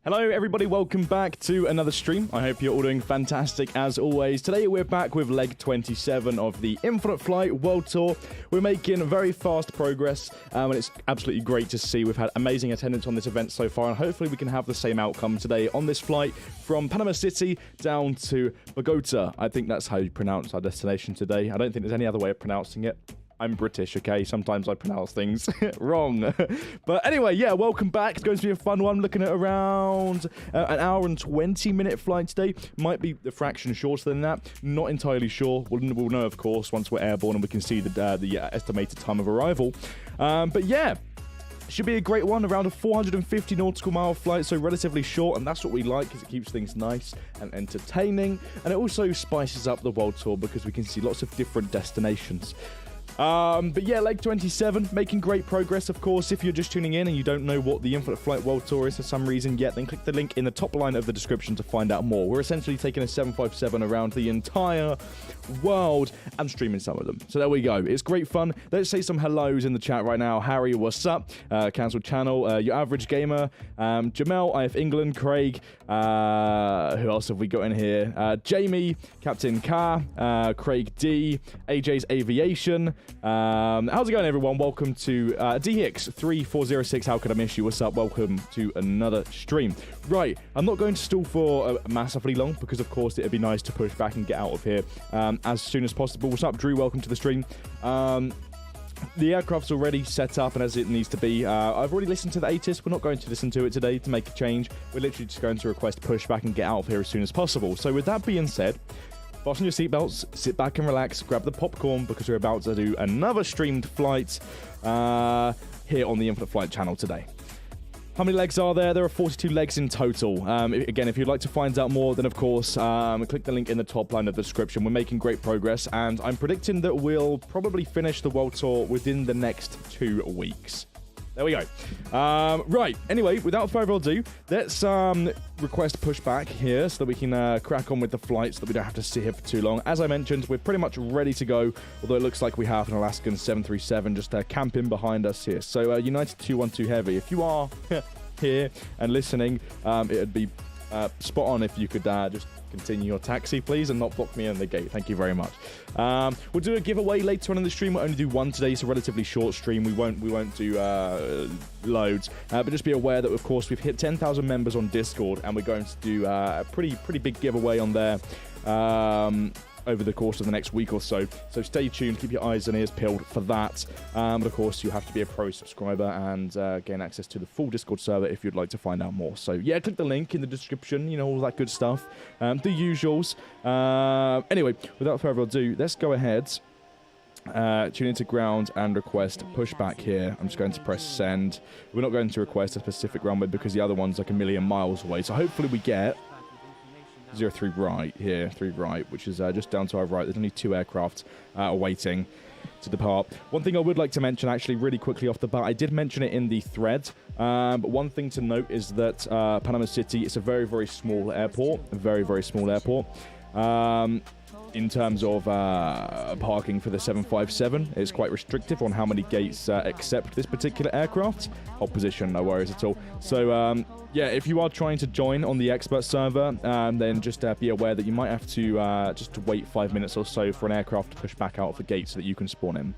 Hello everybody, welcome back to another stream. I hope you're all doing fantastic as always. Today we're back with leg 27 of the Infinite Flight World Tour. We're making very fast progress and it's absolutely great to see. We've had amazing attendance on this event so far and hopefully we can have the same outcome today on this flight from Panama City down to Bogota. I think that's how you pronounce our destination today. I don't think there's any other way of pronouncing it. I'm British, okay? Sometimes I pronounce things wrong. But anyway, yeah, welcome back. It's going to be a fun one. Looking at around an hour and 20-minute flight today. Might be a fraction shorter than that. Not entirely sure. We'll know, of course, once we're airborne and we can see the estimated time of arrival. But yeah. Should be a great one, around a 450 nautical mile flight, so relatively short, and that's what we like, because it keeps things nice and entertaining, and it also spices up the world tour because we can see lots of different destinations. But yeah, leg 27, making great progress, of course. If you're just tuning in and you don't know what the Infinite Flight World Tour is for some reason yet, then click the link in the top line of the description to find out more. We're essentially taking a 757 around the entire world and streaming some of them. So there we go. It's great fun. Let's say some hellos in the chat right now. Harry, what's up? Cancelled channel. Your average gamer. Jamel, IF England. Craig. Who else have we got in here? Jamie, Captain Car, Craig D, AJ's Aviation. How's it going, everyone? Welcome to DX3406. How could I miss you? What's up? Welcome to another stream. Right, I'm not going to stall for massively long because, of course, it'd be nice to push back and get out of here as soon as possible. What's up, Drew? Welcome to the stream. The aircraft's already set up and as it needs to be. I've already listened to the ATIS. We're not going to listen to it today to make a change. We're literally just going to request pushback and get out of here as soon as possible. So with that being said, fasten your seatbelts, sit back and relax, grab the popcorn because we're about to do another streamed flight here on the Infinite Flight channel today. How many legs are there? There are 42 legs in total. Again, if you'd like to find out more, then of course, click the link in the top line of the description. We're making great progress, and I'm predicting that we'll probably finish the World Tour within the next 2 weeks. There we go. Right, anyway, without further ado, let's request pushback here so that we can crack on with the flight so that we don't have to sit here for too long. As I mentioned, we're pretty much ready to go, although it looks like we have an Alaskan 737 just camping behind us here. So United 212 Heavy, if you are here and listening, it'd be spot on if you could just continue your taxi, please, and not block me in the gate. Thank you very much. We'll do a giveaway later on in the stream. We'll only do one today. It's a relatively short stream. We won't do loads, but just be aware that, of course, we've hit 10,000 members on Discord, and we're going to do a pretty big giveaway on there over the course of the next week or so. So stay tuned, keep your eyes and ears peeled for that. But of course, you have to be a pro subscriber and gain access to the full Discord server if you'd like to find out more. So yeah, click the link in the description, you know, all that good stuff. The usuals. Anyway, without further ado, let's go ahead. Tune into ground and request pushback here. I'm just going to press send. We're not going to request a specific runway because the other one's like a million miles away. So hopefully we get 03 right here, 3 right, which is just down to our right. There's only 2 aircraft awaiting to depart. One thing I would like to mention, actually, really quickly off the bat, I did mention it in the thread, but one thing to note is that Panama City is a very, very small airport, a very, very small airport. In terms of parking for the 757, it's quite restrictive on how many gates accept this particular aircraft. Hold position, no worries at all. So, yeah, if you are trying to join on the expert server, then just be aware that you might have to just wait 5 minutes or so for an aircraft to push back out of the gate so that you can spawn in.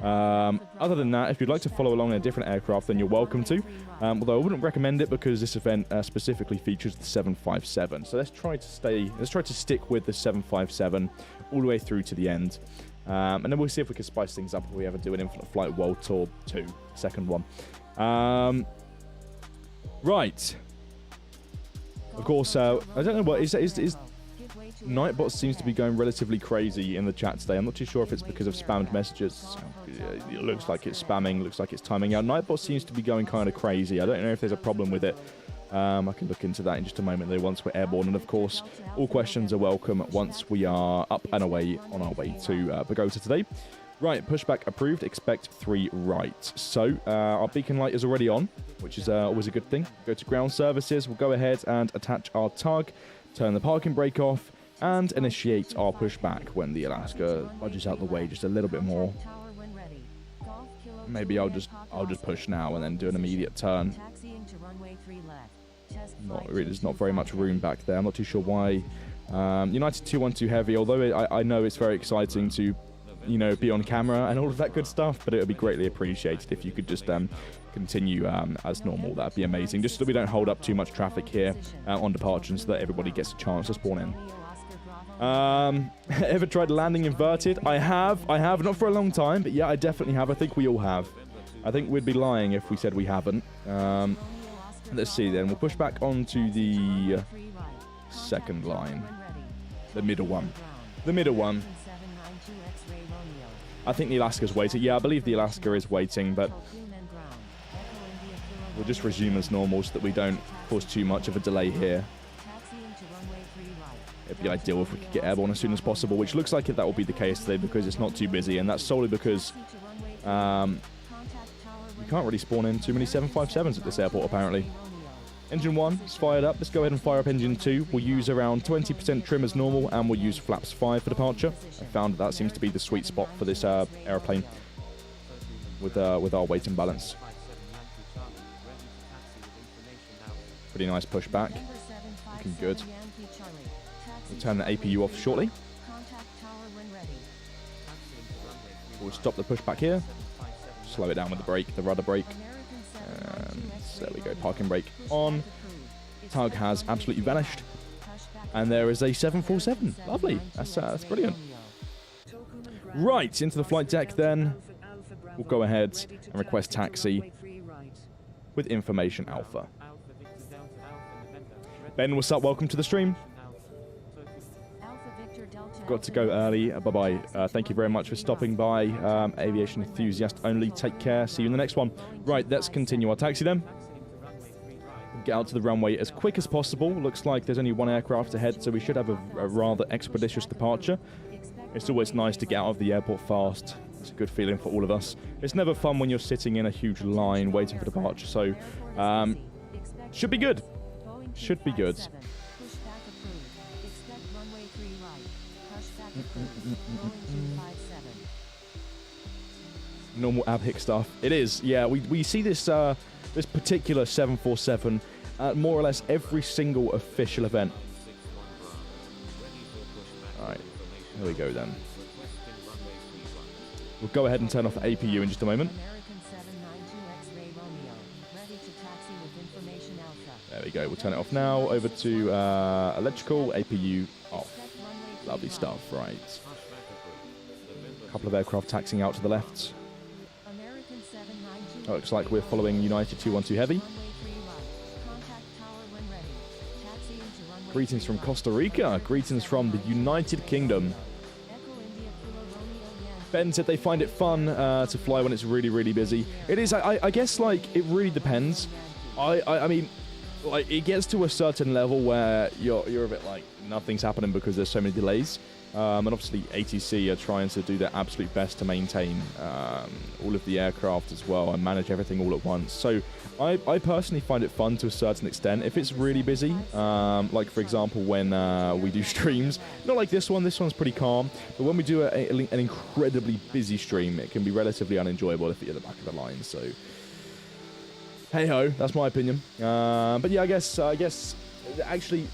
Other than that, if you'd like to follow along in a different aircraft, then you're welcome to. Although I wouldn't recommend it because this event specifically features the 757. So let's try to stick with the 757 all the way through to the end. And then we'll see if we can spice things up if we ever do an Infinite Flight World Tour 2, second one. Right. Of course, I don't know what is Nightbot seems to be going relatively crazy in the chat today. I'm not too sure if it's because of spammed messages. It looks like it's spamming, looks like it's timing out. Nightbot seems to be going kind of crazy. I don't know if there's a problem with it. I can look into that in just a moment though once we're airborne. And of course, all questions are welcome once we are up and away on our way to Bogota today. Right, pushback approved. Expect 3 right. So our beacon light is already on, which is always a good thing. Go to ground services. We'll go ahead and attach our tug, turn the parking brake off, and initiate our pushback when the Alaska budges out the way just a little bit more. Maybe I'll just push now and then do an immediate turn. There's not very much room back there. I'm not too sure why. United 212 Heavy, although I know it's very exciting to, you know, be on camera and all of that good stuff, but it would be greatly appreciated if you could just continue as normal. That'd be amazing, just so that we don't hold up too much traffic here on departure, so that everybody gets a chance to spawn in. Ever tried landing inverted? I have, not for a long time, but yeah, I definitely have. I think we all have. I think we'd be lying if we said we haven't. Let's see then. We'll push back onto the second line. The middle one. The middle one. I think the Alaska's waiting. Yeah, I believe the Alaska is waiting, but we'll just resume as normal so that we don't cause too much of a delay here. It'd be ideal if we could get airborne as soon as possible, which looks like that will be the case today because it's not too busy, and that's solely because you can't really spawn in too many 757s at this airport, apparently. Engine 1 is fired up. Let's go ahead and fire up engine 2. We'll use around 20% trim as normal, and we'll use flaps 5 for departure. I found that seems to be the sweet spot for this airplane with our weight and balance. Pretty nice pushback. Looking good. We'll turn the APU off shortly. We'll stop the pushback here. Slow it down with the brake, the rudder brake. And there we go, parking brake on. Tug has absolutely vanished. And there is a 747. Lovely. That's brilliant. Right, into the flight deck then. We'll go ahead and request taxi with information Alpha. Ben, what's up? Welcome to the stream. Got to go early. Bye-bye. Thank you very much for stopping by. Aviation enthusiast only. Take care. See you in the next one. Right, let's continue our taxi then. Get out to the runway as quick as possible. Looks like there's only one aircraft ahead, so we should have a rather expeditious departure. It's always nice to get out of the airport fast. It's a good feeling for all of us. It's never fun when you're sitting in a huge line waiting for departure, so should be good. Should be good. Normal ABHIC stuff. It is, yeah. We see this this particular 747 at more or less every single official event. Alright, here we go then. We'll go ahead and turn off the APU in just a moment. There we go, we'll turn it off now. Over to electrical, APU off. Lovely stuff, right. A couple of aircraft taxiing out to the left. Oh, looks like we're following United 212 Heavy. Greetings from Costa Rica. Greetings from the United Kingdom. Ben said they find it fun to fly when it's really, really busy. It is, I guess, like, it really depends. I mean, like, it gets to a certain level where you're a bit like, nothing's happening because there's so many delays. And obviously ATC are trying to do their absolute best to maintain all of the aircraft as well and manage everything all at once. So I personally find it fun to a certain extent. If it's really busy, like for example when we do streams, not like this one's pretty calm, but when we do an incredibly busy stream, it can be relatively unenjoyable if you're at the back of the line. So hey ho, that's my opinion. But yeah, I guess actually,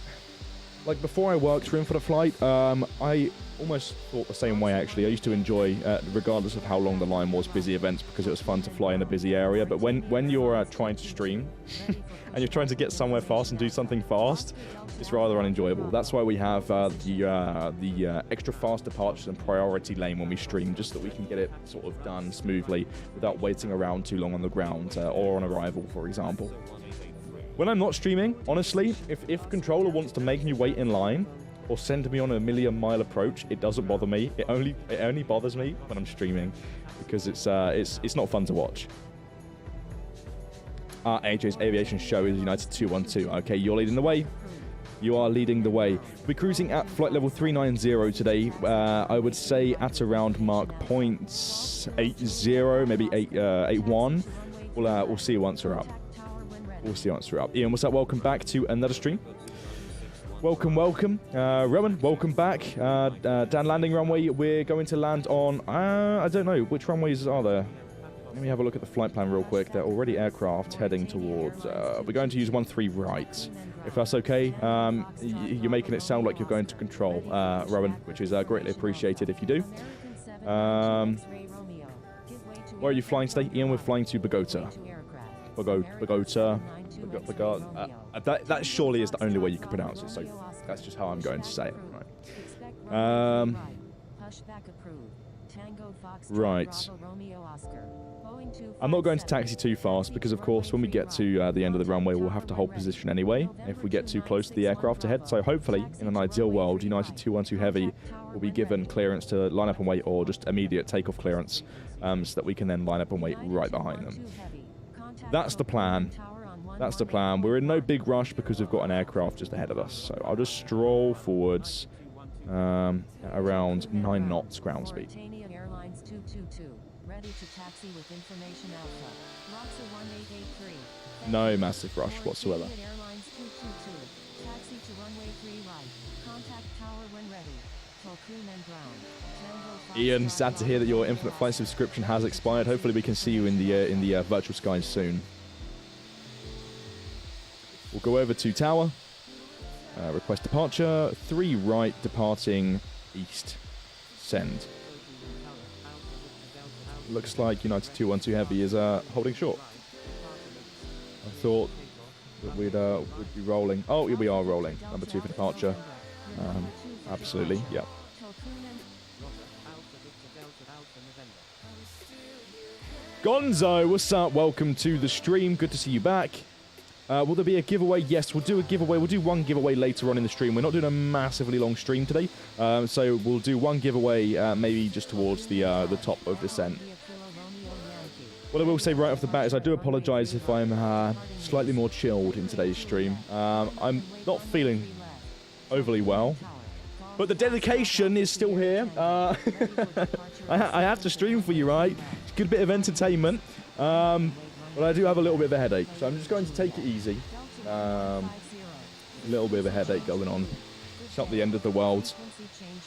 like before I worked for Infinite Flight, I almost thought the same way actually. I used to enjoy, regardless of how long the line was, busy events because it was fun to fly in a busy area. But when you're trying to stream and you're trying to get somewhere fast and do something fast, it's rather unenjoyable. That's why we have the extra fast departures and priority lane when we stream, just so that we can get it sort of done smoothly without waiting around too long on the ground or on arrival, for example. When I'm not streaming, honestly, if controller wants to make me wait in line or send me on a million-mile approach, it doesn't bother me. It only bothers me when I'm streaming because it's not fun to watch. AJ's aviation show is United 212. Okay, you're leading the way. You are leading the way. We're cruising at flight level 390 today. I would say at around Mark 0.80, maybe 81. We'll see once we're up. We'll see once we're up. Ian, what's up? Welcome back to another stream. Welcome. Rowan, welcome back. Dan, landing runway. We're going to land on, I don't know. Which runways are there? Let me have a look at the flight plan real quick. They're already aircraft heading towards... we're going to use 13 right. If that's okay, you're making it sound like you're going to control, Rowan, which is greatly appreciated if you do. Where are you flying today? Ian, we're flying to Bogota. Bogota. That surely is the only way you can pronounce it, so that's just how I'm going to say it. Right. Right. I'm not going to taxi too fast because, of course, when we get to the end of the runway, we'll have to hold position anyway if we get too close to the aircraft ahead. So hopefully, in an ideal world, United 212 Heavy will be given clearance to line up and wait, or just immediate takeoff clearance, so that we can then line up and wait right behind them. That's the plan. That's the plan. We're in no big rush because we've got an aircraft just ahead of us. So I'll just stroll forwards at around 9 knots ground speed. No massive rush whatsoever. Ian, sad to hear that your Infinite Flight subscription has expired. Hopefully we can see you in the virtual skies soon. We'll go over to tower. Request departure. 3 right, departing east. Send. Looks like United 212 Heavy is holding short. I thought that we'd be rolling. Oh, we are rolling. Number 2 for departure. Absolutely, yeah. Gonzo, what's up? Welcome to the stream. Good to see you back. Will there be a giveaway? Yes, we'll do a giveaway. We'll do one giveaway later on in the stream. We're not doing a massively long stream today, so we'll do one giveaway maybe just towards the top of descent. What I will say right off the bat is I do apologise if I'm slightly more chilled in today's stream. I'm not feeling overly well, but the dedication is still here. I have to stream for you, right? It's a good bit of entertainment. But I do have a little bit of a headache, so I'm just going to take it easy. A little bit of a headache going on. It's not the end of the world,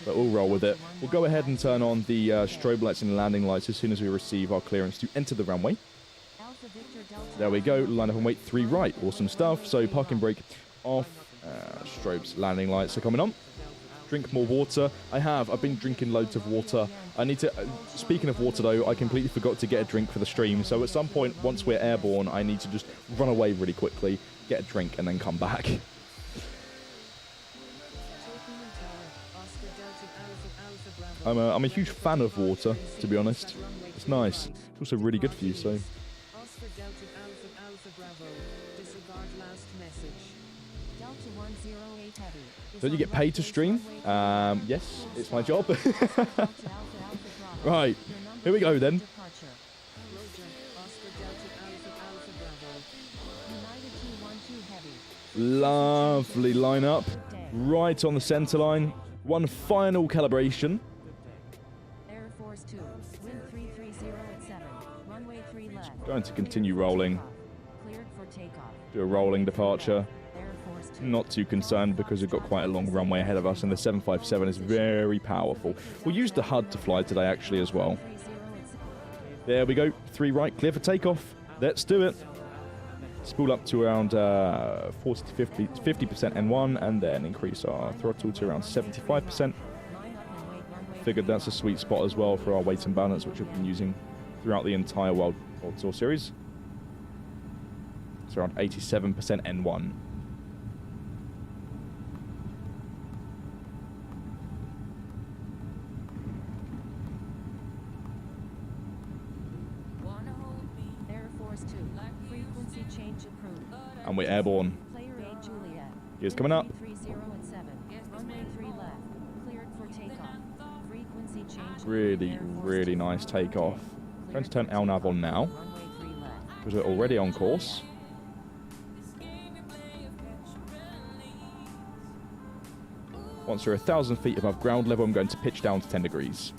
but we'll roll with it. We'll go ahead and turn on the strobe lights and landing lights as soon as we receive our clearance to enter the runway. There we go. Line up and wait 3 right. Awesome stuff. So parking brake off. Strobes, landing lights are coming on. Drink more water. I've been drinking loads of water. I need to, speaking of water though, I completely forgot to get a drink for the stream. So at some point, once we're airborne, I need to just run away really quickly, get a drink, and then come back. I'm a huge fan of water, to be honest. It's nice. It's also really good for you, so. Don't you get paid to stream? Yes, it's my job. Right, here we go then. Lovely lineup. Right on the center line. One final calibration. Going to continue rolling. Do a rolling departure. Not too concerned because we've got quite a long runway ahead of us and the 757 is very powerful. We'll use the HUD to fly today actually as well. There we go. 3 right, clear for takeoff. Let's do it. Spool up to around 40 to 50% N1 and then increase our throttle to around 75%. Figured that's a sweet spot as well for our weight and balance, which we've been using throughout the entire World Tour series. It's around 87% N1. And we're airborne. Here's coming up. Really, really nice takeoff. I'm going to turn LNAV on now because we're already on course. Once we're 1,000 feet above ground level, I'm going to pitch down to 10 degrees.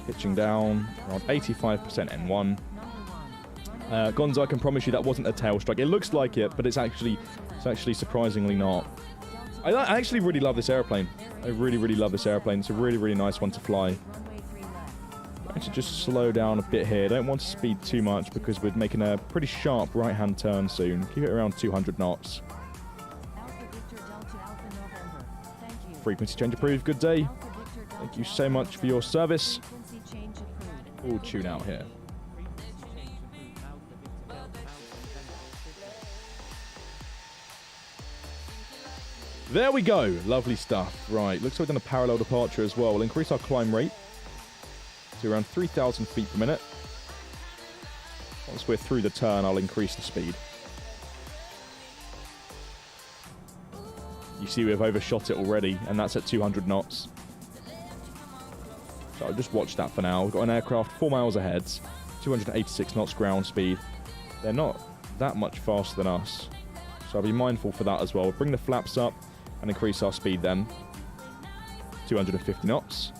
Pitching down, around 85% N1. Gonzo, I can promise you that wasn't a tail strike. It looks like it, but it's actually surprisingly not. I actually really love this airplane. I really, really love this airplane. It's a really, really nice one to fly. I'm going to just slow down a bit here. Don't want to speed too much because we're making a pretty sharp right-hand turn soon. Keep it around 200 knots. Frequency change approved. Good day. Thank you so much for your service. We'll tune out here. There we go. Lovely stuff. Right. Looks like we've done a parallel departure as well. We'll increase our climb rate to around 3,000 feet per minute. Once we're through the turn, I'll increase the speed. You see we've overshot it already, and that's at 200 knots. So I'll just watch that for now. We've got an aircraft 4 miles ahead, 286 knots ground speed. They're not that much faster than us, so I'll be mindful for that as well. We'll bring the flaps up and increase our speed then. 250 knots.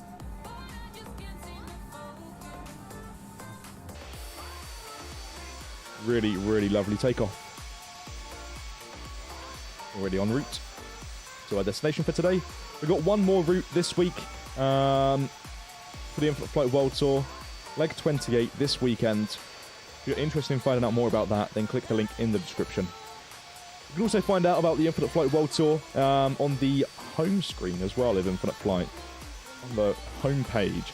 Really, really lovely takeoff. Already en route to our destination for today. We've got one more route this week for the Infinite Flight World Tour. Leg 28 this weekend. If you're interested in finding out more about that, then click the link in the description. You can also find out about the Infinite Flight World Tour on the home screen as well of Infinite Flight, on the home page.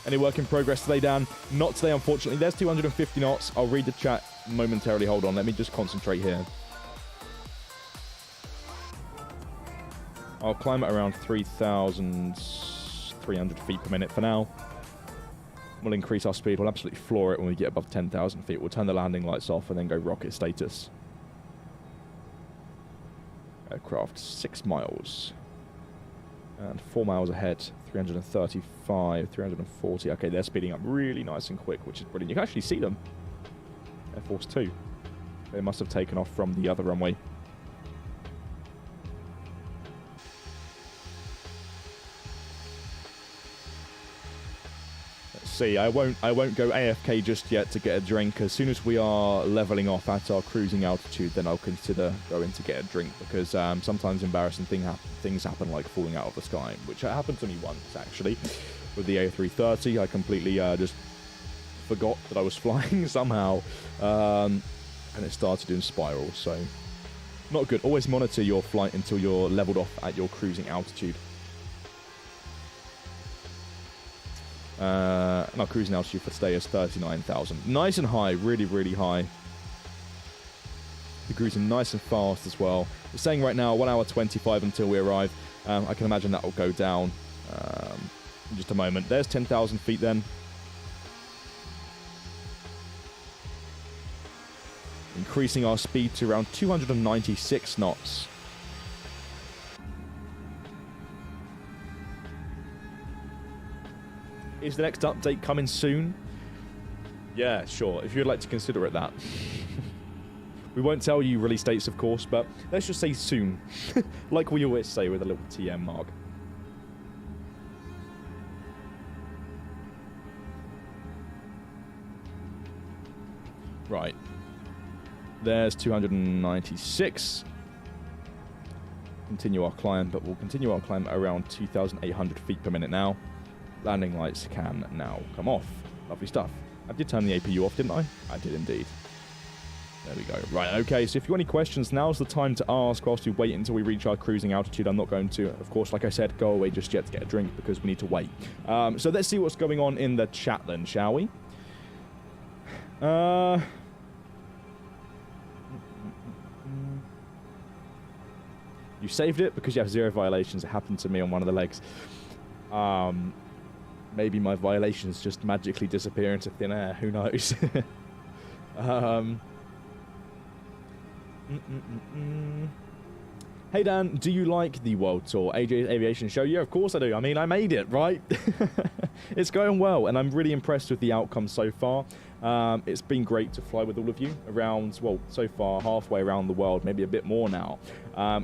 Any work in progress today, Dan? Not today, unfortunately. There's 250 knots. I'll read the chat momentarily. Hold on. Let me just concentrate here. I'll climb at around 3,300 feet per minute for now. We'll increase our speed. We'll absolutely floor it when we get above 10,000 feet. We'll turn the landing lights off and then go rocket status. Aircraft 6 miles. And 4 miles ahead, 335, 340. Okay, they're speeding up really nice and quick, which is brilliant. You can actually see them. Air Force 2. They must have taken off from the other runway. Let's see. I won't go AFK just yet to get a drink. As soon as we are leveling off at our cruising altitude, then I'll consider going to get a drink, because sometimes embarrassing things happen, like falling out of the sky, which happened to me once actually with the A330. I completely just forgot that I was flying somehow, and it started in spirals. So not good. Always monitor your flight until you're leveled off at your cruising altitude. And our cruising altitude for today is 39,000. Nice and high, really, really high. We're cruising nice and fast as well. We're saying right now 1 hour 25 until we arrive. I can imagine that will go down in just a moment. There's 10,000 feet then. Increasing our speed to around 296 knots. Is the next update coming soon? Yeah, sure, if you'd like to consider it that. We won't tell you release dates, of course, but let's just say soon. Like we always say with a little TM mark. Right. There's 296. Continue our climb, but we'll continue our climb around 2,800 feet per minute now. Landing lights can now come off. Lovely stuff. I did turn the APU off, didn't I? I did indeed. There we go. Right, okay, so if you have any questions, now's the time to ask whilst we wait until we reach our cruising altitude. I'm not going to, of course, like I said, go away just yet to get a drink because we need to wait. So let's see what's going on in the chat then, shall we? You saved it because you have 0 violations. It happened to me on one of the legs. Maybe my violations just magically disappear into thin air. Who knows? Hey Dan, do you like the World Tour AJ Aviation Show? Yeah, of course I do. I mean, I made it, right? It's going well, and I'm really impressed with the outcome so far. It's been great to fly with all of you around, well, so far halfway around the world, maybe a bit more now.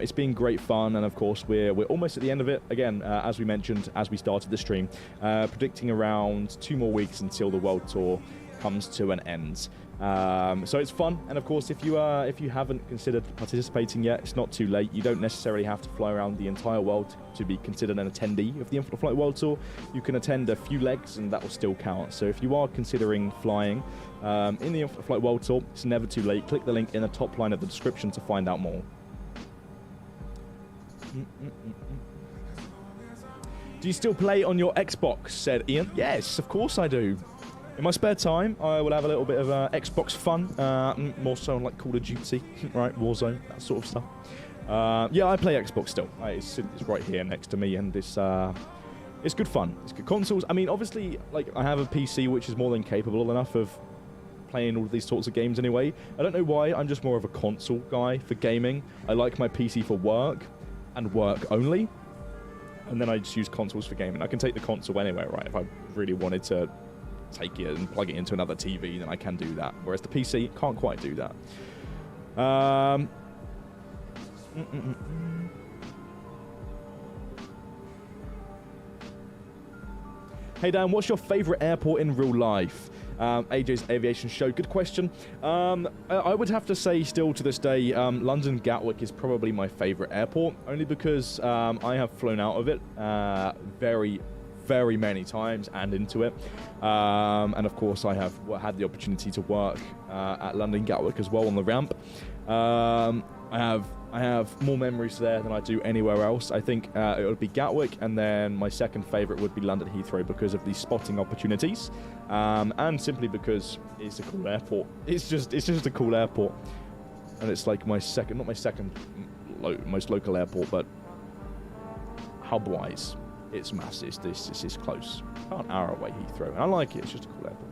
It's been great fun, and of course we're almost at the end of it. Again, as we mentioned as we started the stream, predicting around 2 more weeks until the World Tour comes to an end. So it's fun, and of course, if you haven't considered participating yet, it's not too late. You don't necessarily have to fly around the entire world to be considered an attendee of the Infinite Flight World Tour. You can attend a few legs, and that will still count. So if you are considering flying in the Infinite Flight World Tour, it's never too late. Click the link in the top line of the description to find out more. Do you still play on your Xbox? Said Ian. Yes, of course I do. In my spare time, I will have a little bit of Xbox fun, more so on like Call of Duty, right, Warzone, that sort of stuff. Yeah, I play Xbox still. It's right here next to me, and it's good fun. It's good consoles. I mean, obviously, like I have a PC which is more than capable enough of playing all of these sorts of games anyway. I don't know why. I'm just more of a console guy for gaming. I like my PC for work and work only, and then I just use consoles for gaming. I can take the console anywhere, right? If I really wanted to take it and plug it into another TV, then I can do that. Whereas the PC can't quite do that. Hey Dan, what's your favorite airport in real life? AJ's Aviation Show. Good question. I would have to say still to this day, London Gatwick is probably my favorite airport, only because I have flown out of it very many times and into it, and of course I have had the opportunity to work at London Gatwick as well on the ramp. I have more memories there than I do anywhere else. I think it would be Gatwick, and then my second favourite would be London Heathrow because of the spotting opportunities, and simply because it's a cool airport. It's just a cool airport, and it's like my second, not my second most local airport, but hub-wise. It's massive. This is close. About an hour away, Heathrow. And I like it. It's just a cool airport.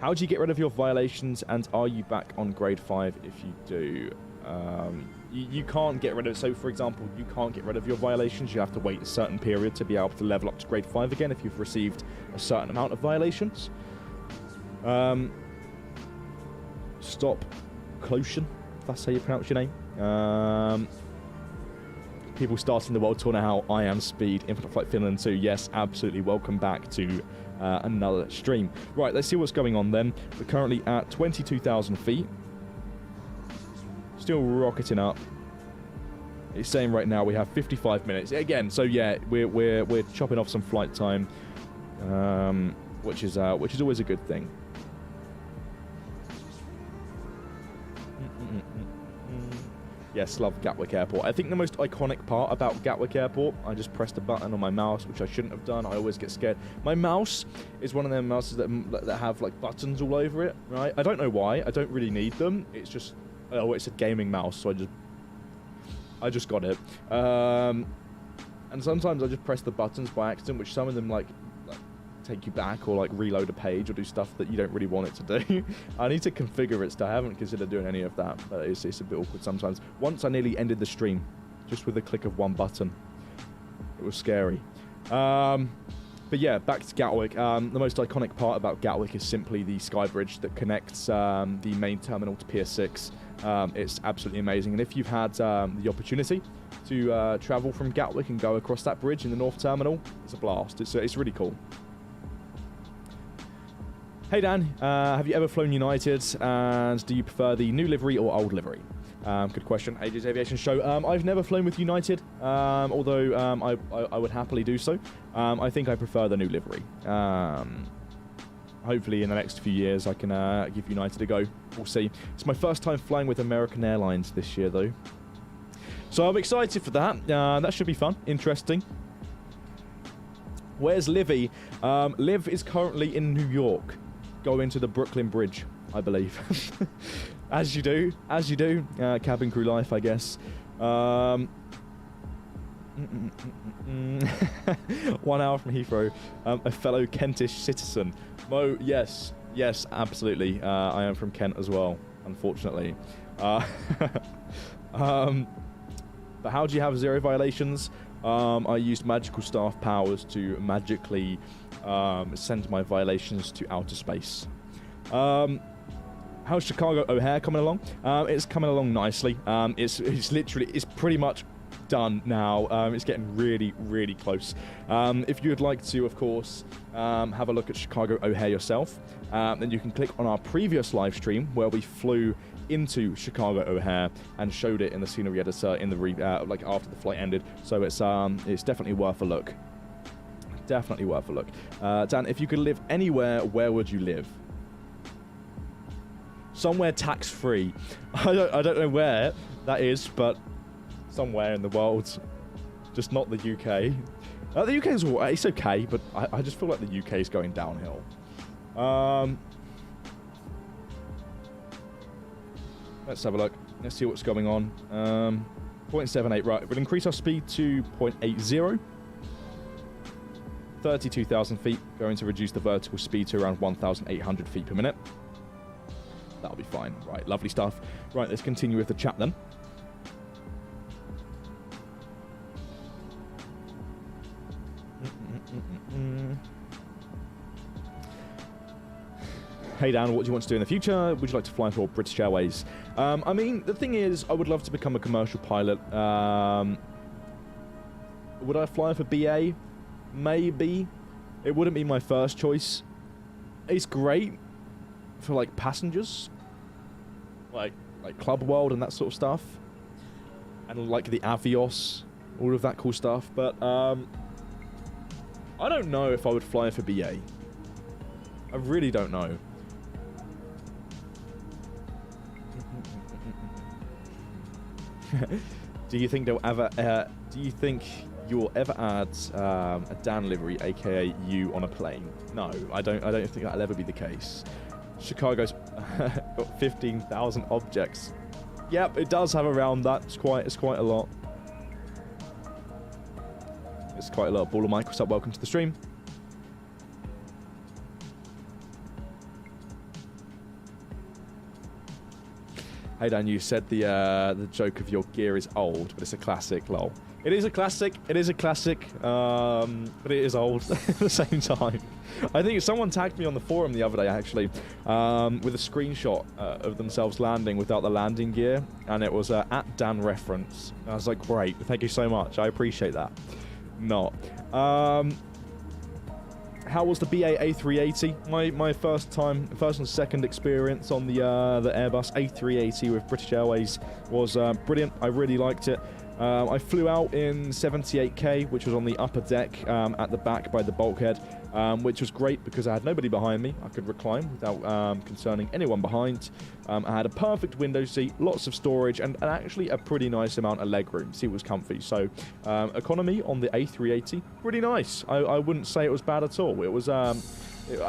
How do you get rid of your violations, and are you back on grade 5 if you do? You can't get rid of it. So, for example, you can't get rid of your violations. You have to wait a certain period to be able to level up to grade 5 again if you've received a certain amount of violations. Stop Clotion, if that's how you pronounce your name. People starting the world tour now. I am Speed, Infinite Flight Finland 2. Yes, absolutely. Welcome back to another stream. Right, let's see what's going on then. We're currently at 22,000 feet. Still rocketing up. It's saying right now we have 55 minutes. Again, so yeah, we're chopping off some flight time, which is always a good thing. Yes, love Gatwick Airport. I think the most iconic part about Gatwick Airport, I just pressed a button on my mouse, which I shouldn't have done. I always get scared. My mouse is one of them mouses that have like buttons all over it, right? I don't know why. I don't really need them. It's just, oh, it's a gaming mouse, so I just got it. And sometimes I just press the buttons by accident, which some of them like take you back or like reload a page or do stuff that you don't really want it to do. I need to configure it still. I haven't considered doing any of that, but it's a bit awkward sometimes. Once I nearly ended the stream just with a click of one button. It was scary. But yeah, back to Gatwick. The most iconic part about Gatwick is simply the sky bridge that connects the main terminal to Pier 6. It's absolutely amazing, and if you've had the opportunity to travel from Gatwick and go across that bridge in the North Terminal, it's a blast. It's really cool. Hey Dan, have you ever flown United, and do you prefer the new livery or old livery? Good question. AJ's Aviation Show. I've never flown with United, although I would happily do so. I think I prefer the new livery. Hopefully in the next few years I can give United a go. We'll see. It's my first time flying with American Airlines this year though. So I'm excited for that. That should be fun. Interesting. Where's Livy? Liv is currently in New York, going to the Brooklyn Bridge, I believe. As you do. Cabin crew life, I guess. 1 hour from Heathrow. A fellow Kentish citizen. Mo, yes, absolutely. I am from Kent as well, unfortunately. But how do you have 0 violations? I used magical staff powers to magically send my violations to outer space. How's Chicago O'Hare coming along? It's coming along nicely. It's pretty much done now. It's getting really, really close. If you would like to, of course, have a look at Chicago O'Hare yourself, then you can click on our previous live stream where we flew into Chicago O'Hare and showed it in the scenery editor in the like after the flight ended. So it's definitely worth a look. Definitely worth a look. Dan, if you could live anywhere, where would you live? Somewhere tax-free. I don't know where that is, but somewhere in the world. Just not the UK. The UK is it's okay, but I just feel like the UK is going downhill. Let's have a look. Let's see what's going on. 0.78, right. We'll increase our speed to 0.80. 32,000 feet. Going to reduce the vertical speed to around 1,800 feet per minute. That'll be fine. Right, lovely stuff. Right, let's continue with the chat then. Hey Dan, what do you want to do in the future? Would you like to fly for British Airways? I mean, the thing is, I would love to become a commercial pilot. Would I fly for BA? Maybe. It wouldn't be my first choice. It's great for like passengers, like Club World and that sort of stuff, and like the Avios, all of that cool stuff. But I don't know if I would fly for BA. I really don't know. Do you think they'll ever? Do you think you'll ever add a Dan livery, aka you, on a plane? No, I don't think that'll ever be the case. Chicago's got 15,000 objects. Yep, it does have around that. It's quite a lot. It's quite a lot. Baller Mike, what's up? Welcome to the stream. Hey Dan, you said the joke of your gear is old, but it's a classic. Lol. It is a classic. It is a classic. But it is old at the same time. I think someone tagged me on the forum the other day actually, with a screenshot of themselves landing without the landing gear, and it was at Dan reference. I was like, great, thank you so much. I appreciate that. Not. How was the BA A380? My first and second experience on the Airbus A380 with British Airways was brilliant. I really liked it. I flew out in 78K, which was on the upper deck at the back by the bulkhead, which was great because I had nobody behind me. I could recline without concerning anyone behind. I had a perfect window seat, lots of storage, and actually a pretty nice amount of legroom. Seat was comfy. So economy on the A380, pretty nice. I wouldn't say it was bad at all. It was, I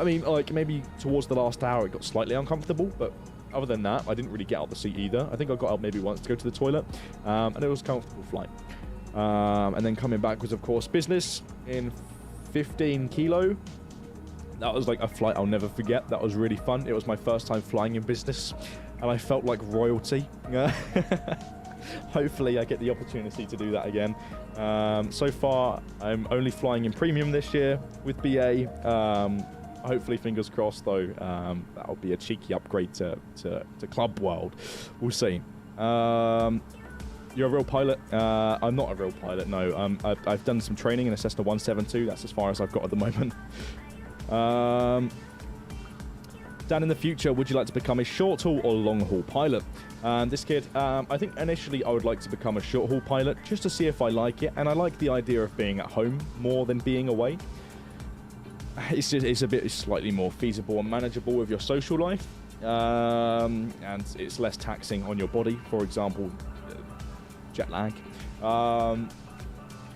mean, like maybe towards the last hour it got slightly uncomfortable, but other than that, I didn't really get out the seat either. I think I got out maybe once to go to the toilet, and it was a comfortable flight. And then coming back was, of course, business in 15 kilo. That was like a flight I'll never forget. That was really fun. It was my first time flying in business, and I felt like royalty. Hopefully, I get the opportunity to do that again. So far, I'm only flying in premium this year with BA. Hopefully, fingers crossed, though, that'll be a cheeky upgrade to Club World. We'll see. You're a real pilot? I'm not a real pilot, no. I've done some training in a Cessna 172. That's as far as I've got at the moment. Dan, in the future, would you like to become a short-haul or long-haul pilot? This kid, I think initially I would like to become a short-haul pilot just to see if I like it. And I like the idea of being at home more than being away. It's a bit slightly more feasible and manageable with your social life, and it's less taxing on your body. For example, jet lag, and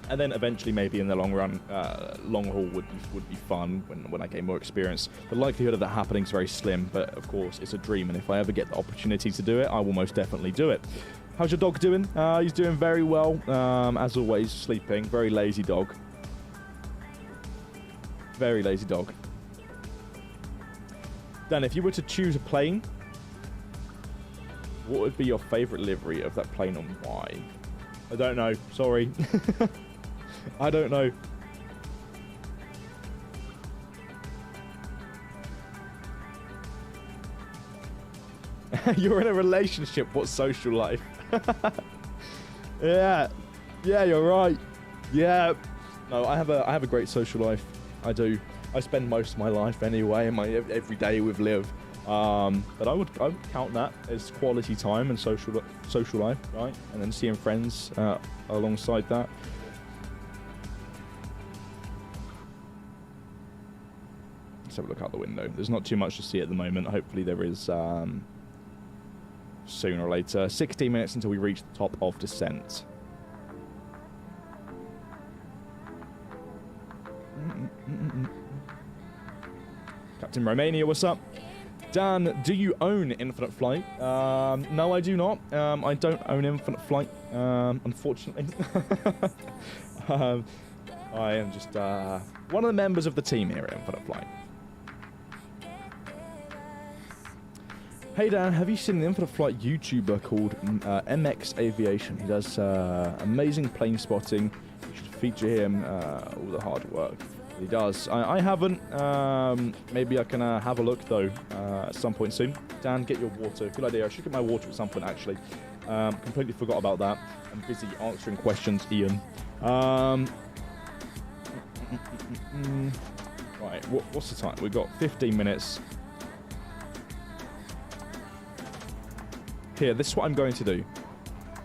then eventually maybe in the long run, long haul would be fun when I gain more experience. The likelihood of that happening is very slim, but of course it's a dream, and if I ever get the opportunity to do it, I will most definitely do it. How's your dog doing? He's doing very well, as always, sleeping. Very lazy dog. Very lazy dog. Dan, if you were to choose a plane, what would be your favorite livery of that plane and why? I don't know. Sorry. I don't know. You're in a relationship. What social life? Yeah. Yeah, you're right. Yeah. No, I have a great social life. I do. I spend most of my life anyway, every day with Liv. But I would count that as quality time and social life, right? And then seeing friends alongside that. Let's have a look out the window. There's not too much to see at the moment. Hopefully there is sooner or later. 16 minutes until we reach the top of descent. Captain Romania, what's up? Dan, do you own Infinite Flight? No, I do not. I don't own Infinite Flight, unfortunately. I am just one of the members of the team here at Infinite Flight. Hey Dan, have you seen an Infinite Flight YouTuber called MX Aviation? He does amazing plane spotting. You should feature him, all the hard work he does. I haven't. Maybe I can have a look though at some point soon. Dan, get your water. Good idea. I should get my water at some point actually. Completely forgot about that. I'm busy answering questions, Ian. Right, what's the time? We've got 15 minutes. Here, this is what I'm going to do.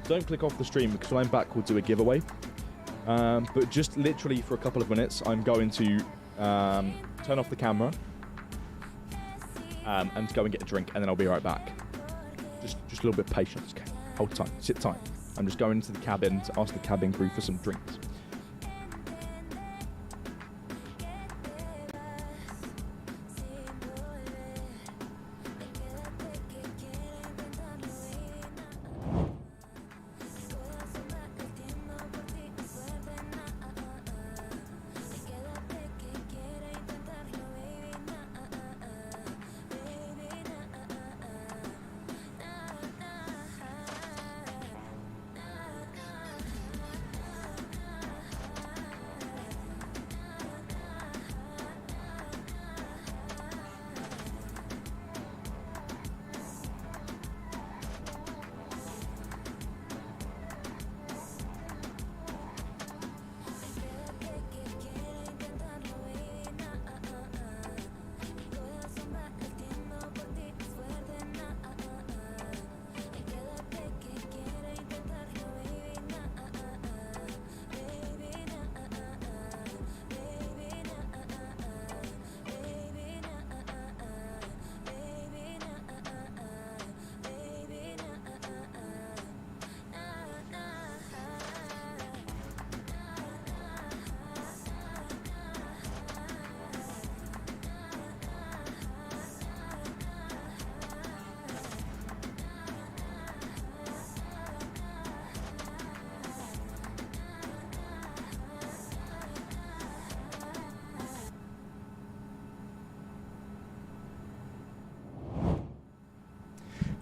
Don't click off the stream because when I'm back, we'll do a giveaway. But just literally for a couple of minutes, I'm going to turn off the camera and go and get a drink, and then I'll be right back. Just a little bit of patience, okay? Hold tight, sit tight. I'm just going into the cabin to ask the cabin crew for some drinks.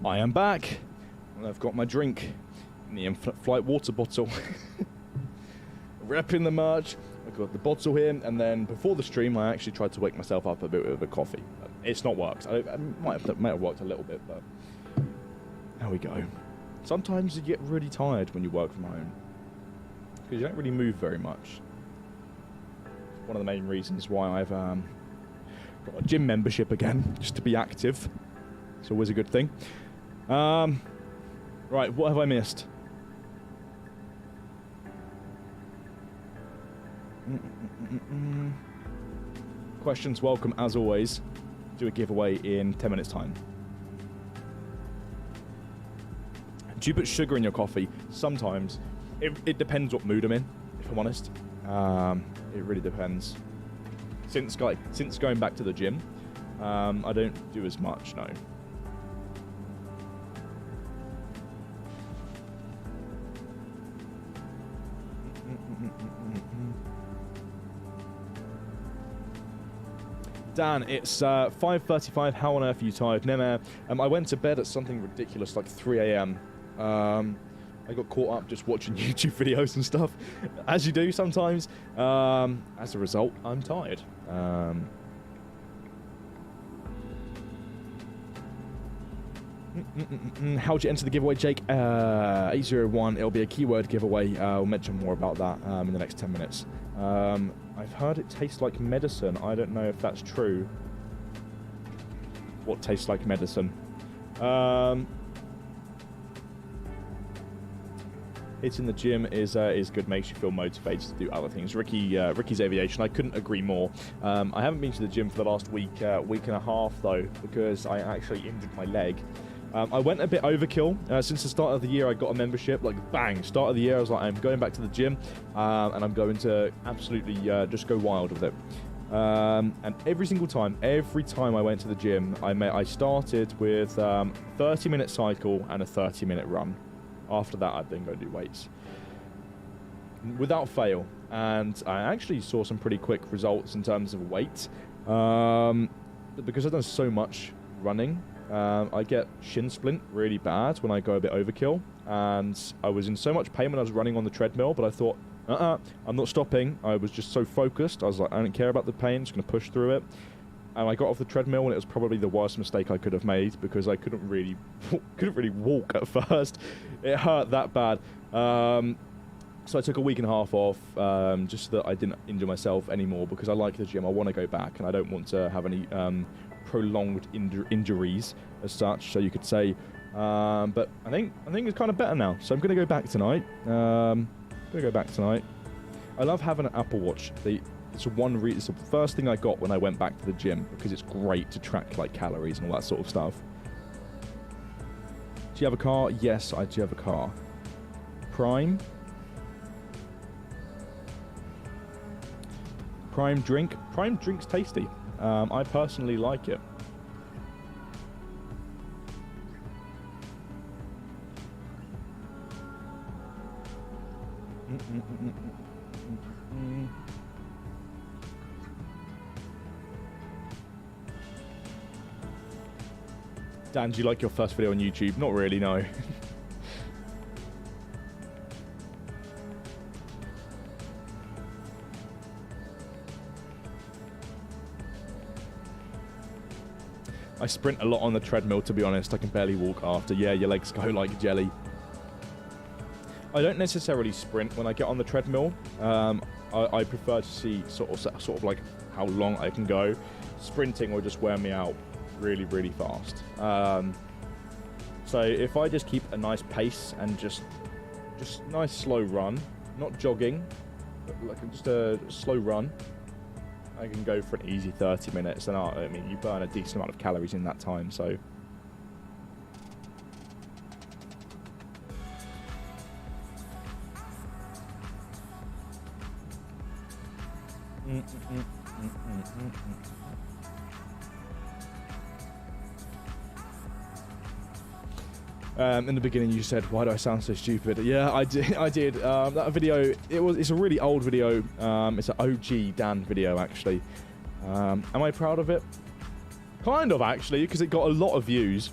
I am back, and I've got my drink in the Infinite Flight water bottle. Repping the merch. I've got the bottle here, and then before the stream, I actually tried to wake myself up a bit with a coffee. It's not worked. I might have worked a little bit, but there we go. Sometimes you get really tired when you work from home because you don't really move very much. One of the main reasons why I've got a gym membership again, just to be active. It's always a good thing. Right, what have I missed? Questions welcome as always. Do a giveaway in 10 minutes time. Do you put sugar in your coffee? Sometimes. It depends what mood I'm in, if I'm honest. It really depends. Since going back to the gym, I don't do as much, no. Dan, it's 5:35. How on earth are you tired? Nemer, I went to bed at something ridiculous like 3 a.m. I got caught up just watching YouTube videos and stuff, as you do sometimes. As a result, I'm tired. How'd you enter the giveaway, Jake? 801. It'll be a keyword giveaway. I'll mention more about that in the next 10 minutes. I've heard it tastes like medicine. I don't know if that's true. What tastes like medicine? Hitting the gym is good. Makes you feel motivated to do other things. Ricky's Aviation. I couldn't agree more. I haven't been to the gym for the last week and a half though, because I actually injured my leg. I went a bit overkill. Since the start of the year, I got a membership. Like, bang, start of the year, I was like, I'm going back to the gym, and I'm going to absolutely just go wild with it. And every time I went to the gym, I started with 30-minute cycle and a 30-minute run. After that, I'd then go do weights. Without fail. And I actually saw some pretty quick results in terms of weight. Because I've done so much running, I get shin splint really bad when I go a bit overkill. And I was in so much pain when I was running on the treadmill, but I thought, I'm not stopping. I was just so focused. I was like, I don't care about the pain, I'm just going to push through it. And I got off the treadmill, and it was probably the worst mistake I could have made, because I couldn't really walk at first. It hurt that bad. So I took a week and a half off, just so that I didn't injure myself anymore, because I like the gym. I want to go back, and I don't want to have any prolonged injuries as such, so you could say. But I think it's kind of better now. So I'm going to go back tonight. I love having an Apple Watch. It's the first thing I got when I went back to the gym, because it's great to track like calories and all that sort of stuff. Do you have a car? Yes, I do have a car. Prime drink. Prime drink's tasty. I personally like it. Dan, do you like your first video on YouTube? Not really, no. I sprint a lot on the treadmill, to be honest. I can barely walk after. Yeah, your legs go like jelly. I don't necessarily sprint when I get on the treadmill. I prefer to see sort of like how long I can go. Sprinting will just wear me out really, really fast. So if I just keep a nice pace and just nice slow run, not jogging, but like just a slow run, I can go for an easy 30 minutes. And I mean, you burn a decent amount of calories in that time, so. In the beginning, you said, "Why do I sound so stupid?" Yeah, I did. That video, it's a really old video. It's an OG Dan video, actually. Am I proud of it? Kind of, actually, because it got a lot of views.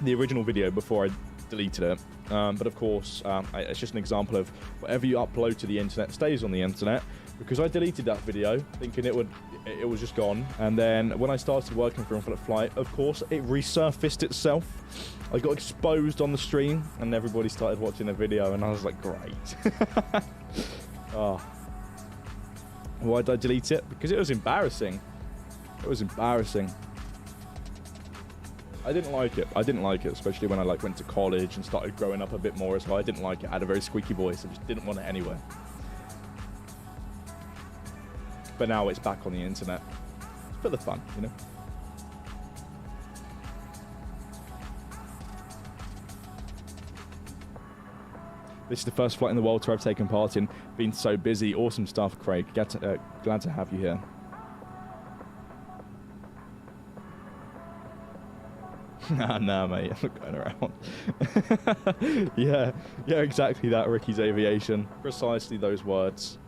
The original video before I deleted it. But of course, it's just an example of whatever you upload to the internet stays on the internet. Because I deleted that video thinking it was just gone, and then when I started working for Infinite Flight, of course, it resurfaced itself. I got exposed on the stream, and everybody started watching the video, and I was like, great. Oh. Why did I delete it? Because it was embarrassing. It was embarrassing. I didn't like it. I didn't like it, especially when I went to college and started growing up a bit more as well. I didn't like it. I had a very squeaky voice. I just didn't want it anywhere. But now it's back on the internet. It's for the fun, you know? This is the first flight in the world tour I've taken part in. Been so busy. Awesome stuff, Craig. Glad to have you here. Nah, mate. I'm not going around. Yeah, exactly that, Ricky's Aviation. Precisely those words.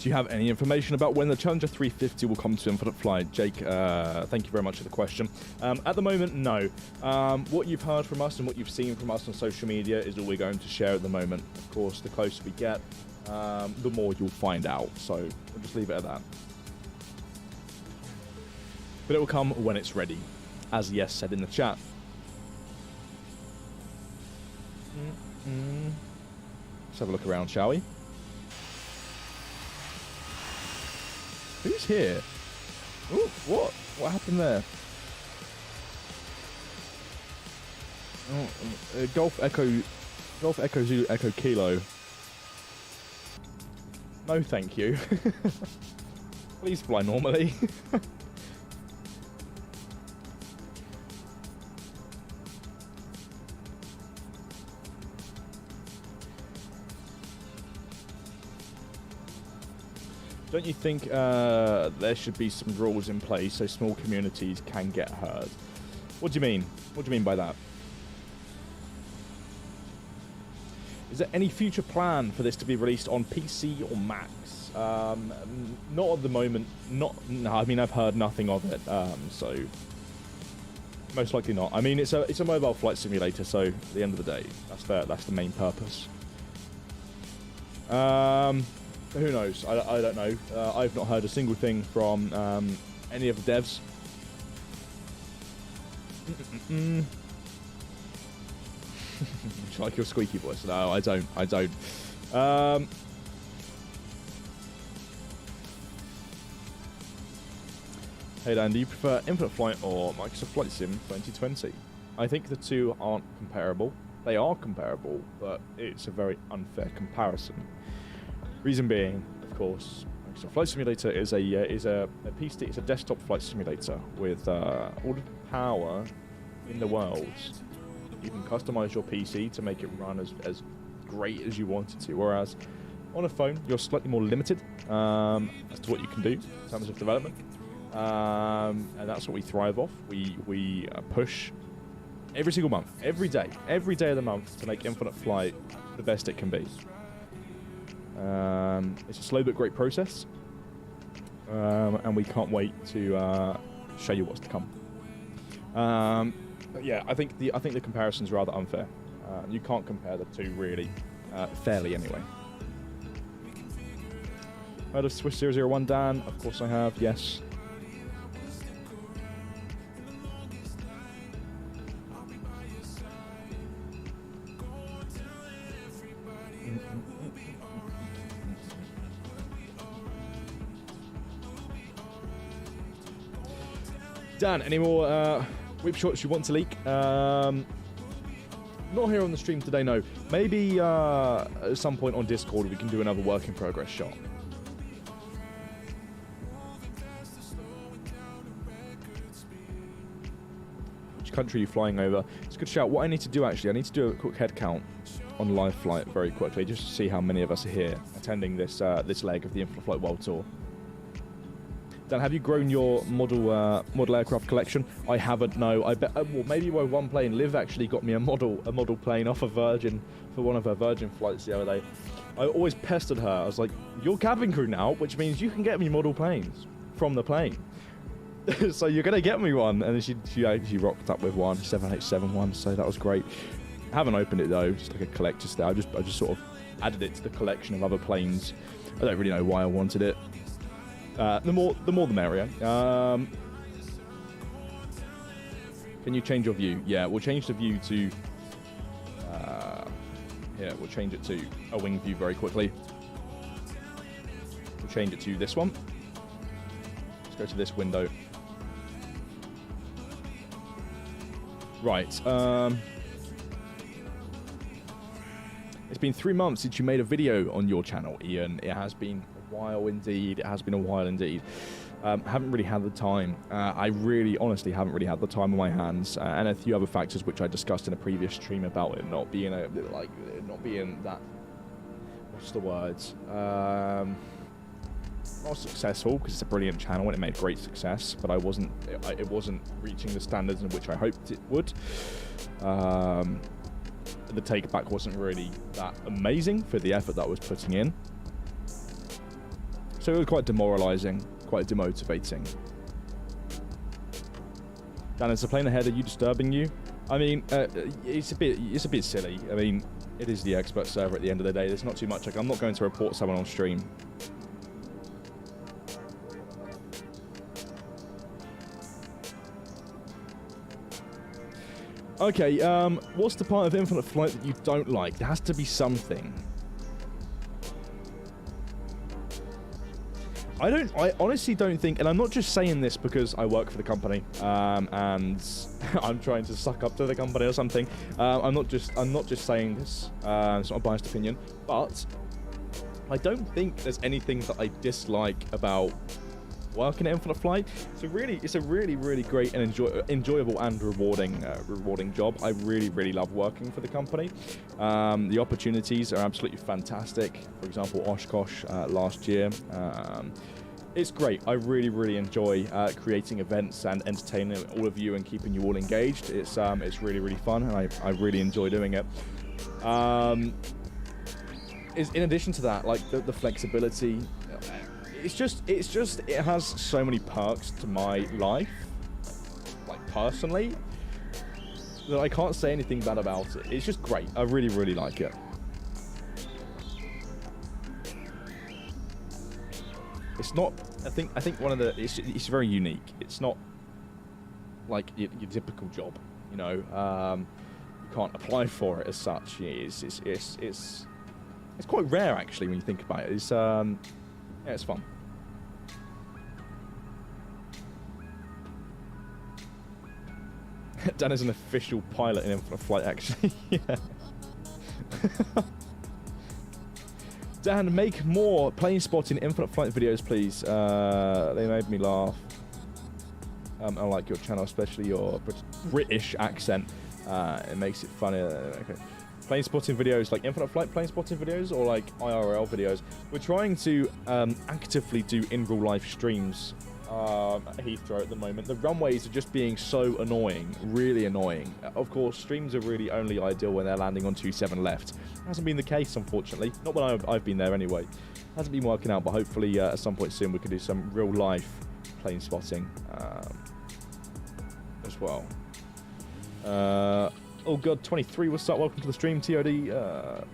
Do you have any information about when the Challenger 350 will come to infinite flight? Jake, thank you very much for the question. At the moment, no. What you've heard from us and what you've seen from us on social media is all we're going to share at the moment. Of course, the closer we get, the more you'll find out. So we'll just leave it at that. But it will come when it's ready, as Yes said in the chat. Let's have a look around, shall we? Who's here? Ooh, what? What happened there? Oh, Golf Echo Zulu Echo Kilo. No, thank you. Please fly normally. Don't you think there should be some rules in place so small communities can get heard? What do you mean? What do you mean by that? Is there any future plan for this to be released on PC or Macs? Not at the moment. No, I mean, I've heard nothing of it, so most likely not. I mean, it's a mobile flight simulator, so at the end of the day, that's the main purpose. Who knows? I don't know. I've not heard a single thing from any of the devs. Do you like your squeaky voice? No, I don't. I don't. Hey Dan, do you prefer Infinite Flight or Microsoft Flight Sim 2020? I think the two aren't comparable. They are comparable, but it's a very unfair comparison. Reason being, of course, Microsoft Flight Simulator is a PC. It's a desktop flight simulator with all the power in the world. You can customize your PC to make it run as great as you want it to. Whereas on a phone, you're slightly more limited as to what you can do in terms of development, and that's what we thrive off. We push every single month, every day of the month to make Infinite Flight the best it can be. It's a slow but great process, and we can't wait to show you what's to come. But yeah, I think the comparison's rather unfair. You can't compare the two really fairly anyway. Heard of Swiss 001, Dan? Of course I have. Yes. Dan, any more whip shots you want to leak? Not here on the stream today, no. Maybe at some point on Discord we can do another work in progress shot. Which country are you flying over? It's a good shout. What I need to do actually, I need to do a quick head count on live flight very quickly, just to see how many of us are here attending this this leg of the Infinite Flight World Tour. Dan, have you grown your model aircraft collection? I haven't. No. I bet. Well, maybe with one plane. Liv actually got me a model plane off of Virgin for one of her Virgin flights the other day. I always pestered her. I was like, "You're cabin crew now, which means you can get me model planes from the plane. So you're gonna get me one." And then she rocked up with one 787 one. So that was great. I haven't opened it though. Just like a collector's there. I just sort of added it to the collection of other planes. I don't really know why I wanted it. The more the merrier. Can you change your view? Yeah, we'll change the view to... yeah, we'll change it to a wing view very quickly. We'll change it to this one. Let's go to this window. Right. It's been 3 months since you made a video on your channel, Ian. It has been while indeed. It has been a while indeed. Haven't really had the time. I really, honestly, haven't really had the time on my hands, and a few other factors which I discussed in a previous stream about it not being not being that. What's the words? Not successful, because it's a brilliant channel and it made great success, but it wasn't reaching the standards in which I hoped it would. The take back wasn't really that amazing for the effort that I was putting in. So it was quite demoralising, quite demotivating. Dan, is the plane ahead? Are you disturbing you? I mean, it's a bit silly. I mean, it is the expert server at the end of the day. There's not too much. Like, I'm not going to report someone on stream. Okay, what's the part of Infinite Flight that you don't like? There has to be something. I honestly don't think, and I'm not just saying this because I work for the company, and I'm trying to suck up to the company or something. I'm not just saying this. It's not a biased opinion, but I don't think there's anything that I dislike about working at Infinite Flight. It's a really great and enjoyable and rewarding job. I really love working for the company. The opportunities are absolutely fantastic. For example, Oshkosh last year. It's great. I really enjoy creating events and entertaining all of you and keeping you all engaged. It's really fun, and I really enjoy doing it. In addition to that, like the flexibility. It has so many perks to my life, like personally, that I can't say anything bad about it. It's just great. I really like it. It's not. I think one of the. It's very unique. It's not like your typical job. You know, you can't apply for it as such. It's quite rare actually when you think about it. Yeah, it's fun. Dan is an official pilot in Infinite Flight, actually. Yeah. Dan, make more plane spotting Infinite Flight videos, please. They made me laugh. I like your channel, especially your British accent. It makes it funny. Okay. Plane spotting videos, like Infinite Flight plane spotting videos, or like IRL videos. We're trying to actively do in real life streams at Heathrow at the moment. The runways are just being so annoying, really annoying. Of course, streams are really only ideal when they're landing on 27 left. Hasn't been the case, unfortunately. Not when I've been there anyway. Hasn't been working out, but hopefully at some point soon we can do some real life plane spotting as well. Oh god, 23, what's up? Welcome to the stream, TOD.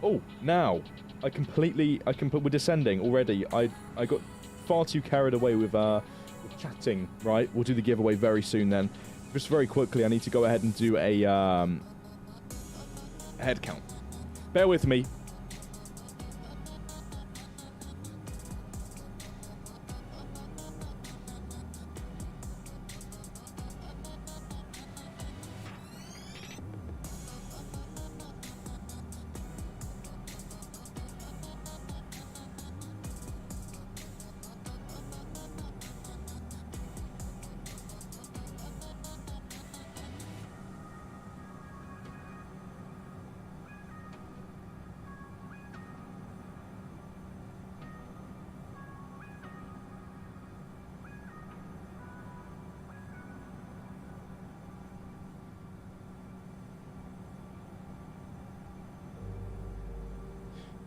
Oh, now we're descending already. I got far too carried away with chatting. Right, we'll do the giveaway very soon. Then, just very quickly, I need to go ahead and do a head count. Bear with me.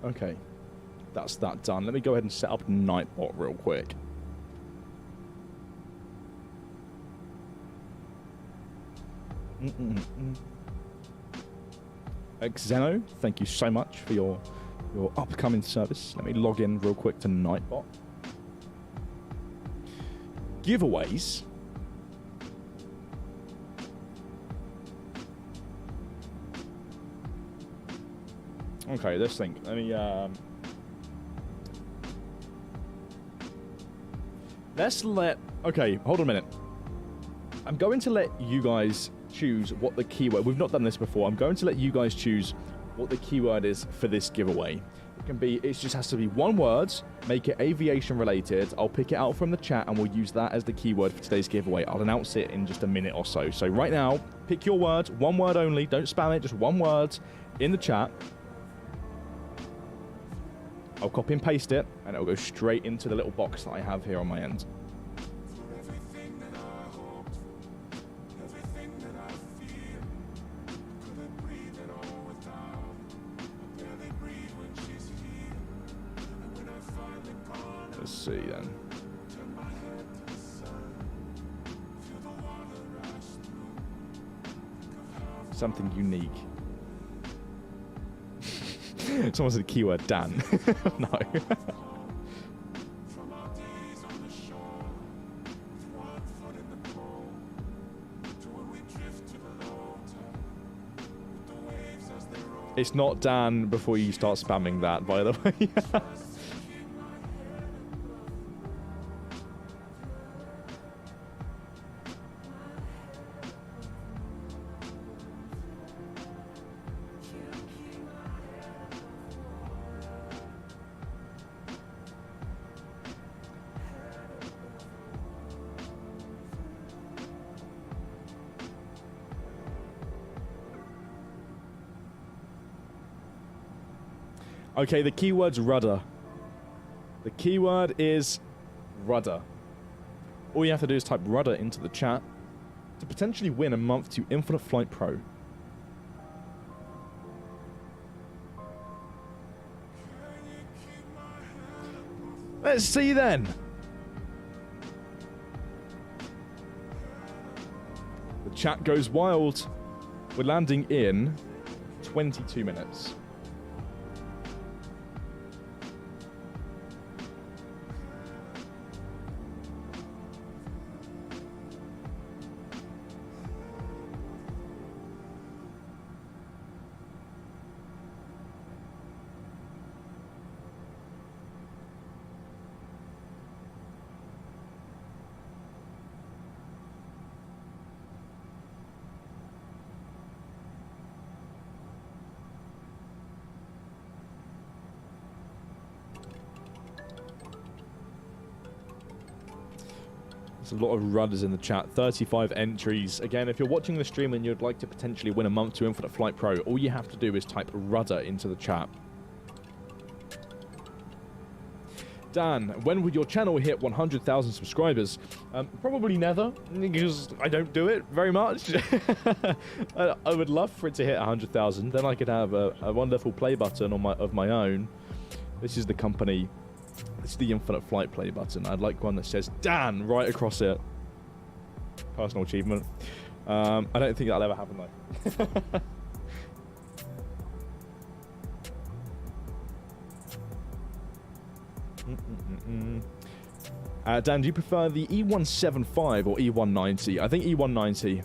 Okay, that's that done. Let me go ahead and set up Nightbot real quick. Xeno, thank you so much for your upcoming service. Let me log in real quick to Nightbot. Giveaways. Okay, let's think. Let me, okay, hold on a minute. I'm going to let you guys choose what the keyword... We've not done this before. I'm going to let you guys choose what the keyword is for this giveaway. It just has to be one word. Make it aviation related. I'll pick it out from the chat and we'll use that as the keyword for today's giveaway. I'll announce it in just a minute or so. So right now, pick your word. One word only. Don't spam it. Just one word in the chat. I'll copy and paste it, and it'll go straight into the little box that I have here on my end. see then. Something unique. Someone said keyword Dan. No. It's not Dan before you start spamming that, by the way. Okay, the keyword's rudder. The keyword is rudder. All you have to do is type rudder into the chat to potentially win a month to Infinite Flight Pro. Let's see then. The chat goes wild. We're landing in 22 minutes. There's a lot of rudders in the chat. 35 entries. Again, if you're watching the stream and you'd like to potentially win a month to Infinite Flight Pro, all you have to do is type rudder into the chat. Dan, when would your channel hit 100,000 subscribers? Probably never, because I don't do it very much. I would love for it to hit 100,000. Then I could have a wonderful play button on of my own. This is the company. This is the Infinite Flight play button. I'd like one that says Dan right across it. Personal achievement. I don't think that'll ever happen though. Dan, do you prefer the E175 or E190? I think E190.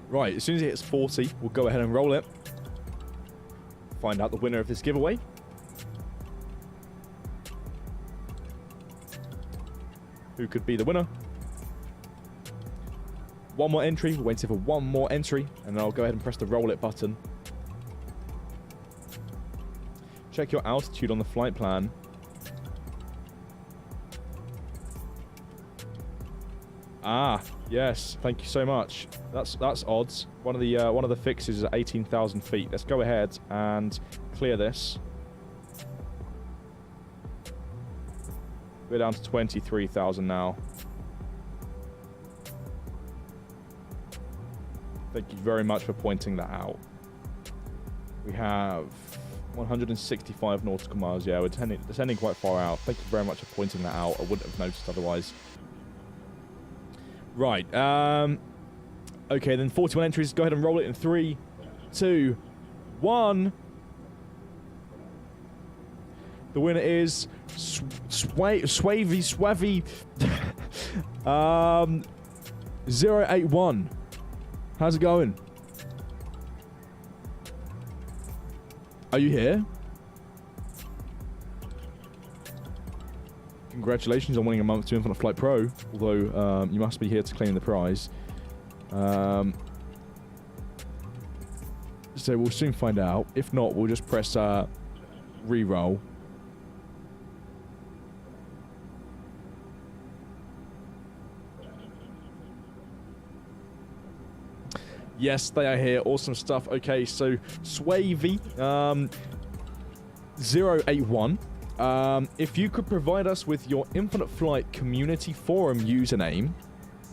Right, as soon as it hits 40, we'll go ahead and roll it. Find out the winner of this giveaway. Who could be the winner? One more entry. We're waiting for one more entry, and then I'll go ahead and press the roll it button. Check your altitude on the flight plan. Ah, yes. Thank you so much. That's odds. One of the fixes is at 18,000 feet. Let's go ahead and clear this. We're down to 23,000 now. Thank you very much for pointing that out. We have 165 nautical miles. Yeah, we're descending quite far out. Thank you very much for pointing that out. I wouldn't have noticed otherwise. Right. Okay, then 41 entries. Go ahead and roll it in 3, 2, 1. The winner is Swavy 081. How's it going? Are you here? Congratulations on winning a month to Infinite Flight Pro, although you must be here to claim the prize. So we'll soon find out. If not, we'll just press re-roll. Yes, they are here. Awesome stuff. Okay, so Swavy 081. If you could provide us with your Infinite Flight community forum username,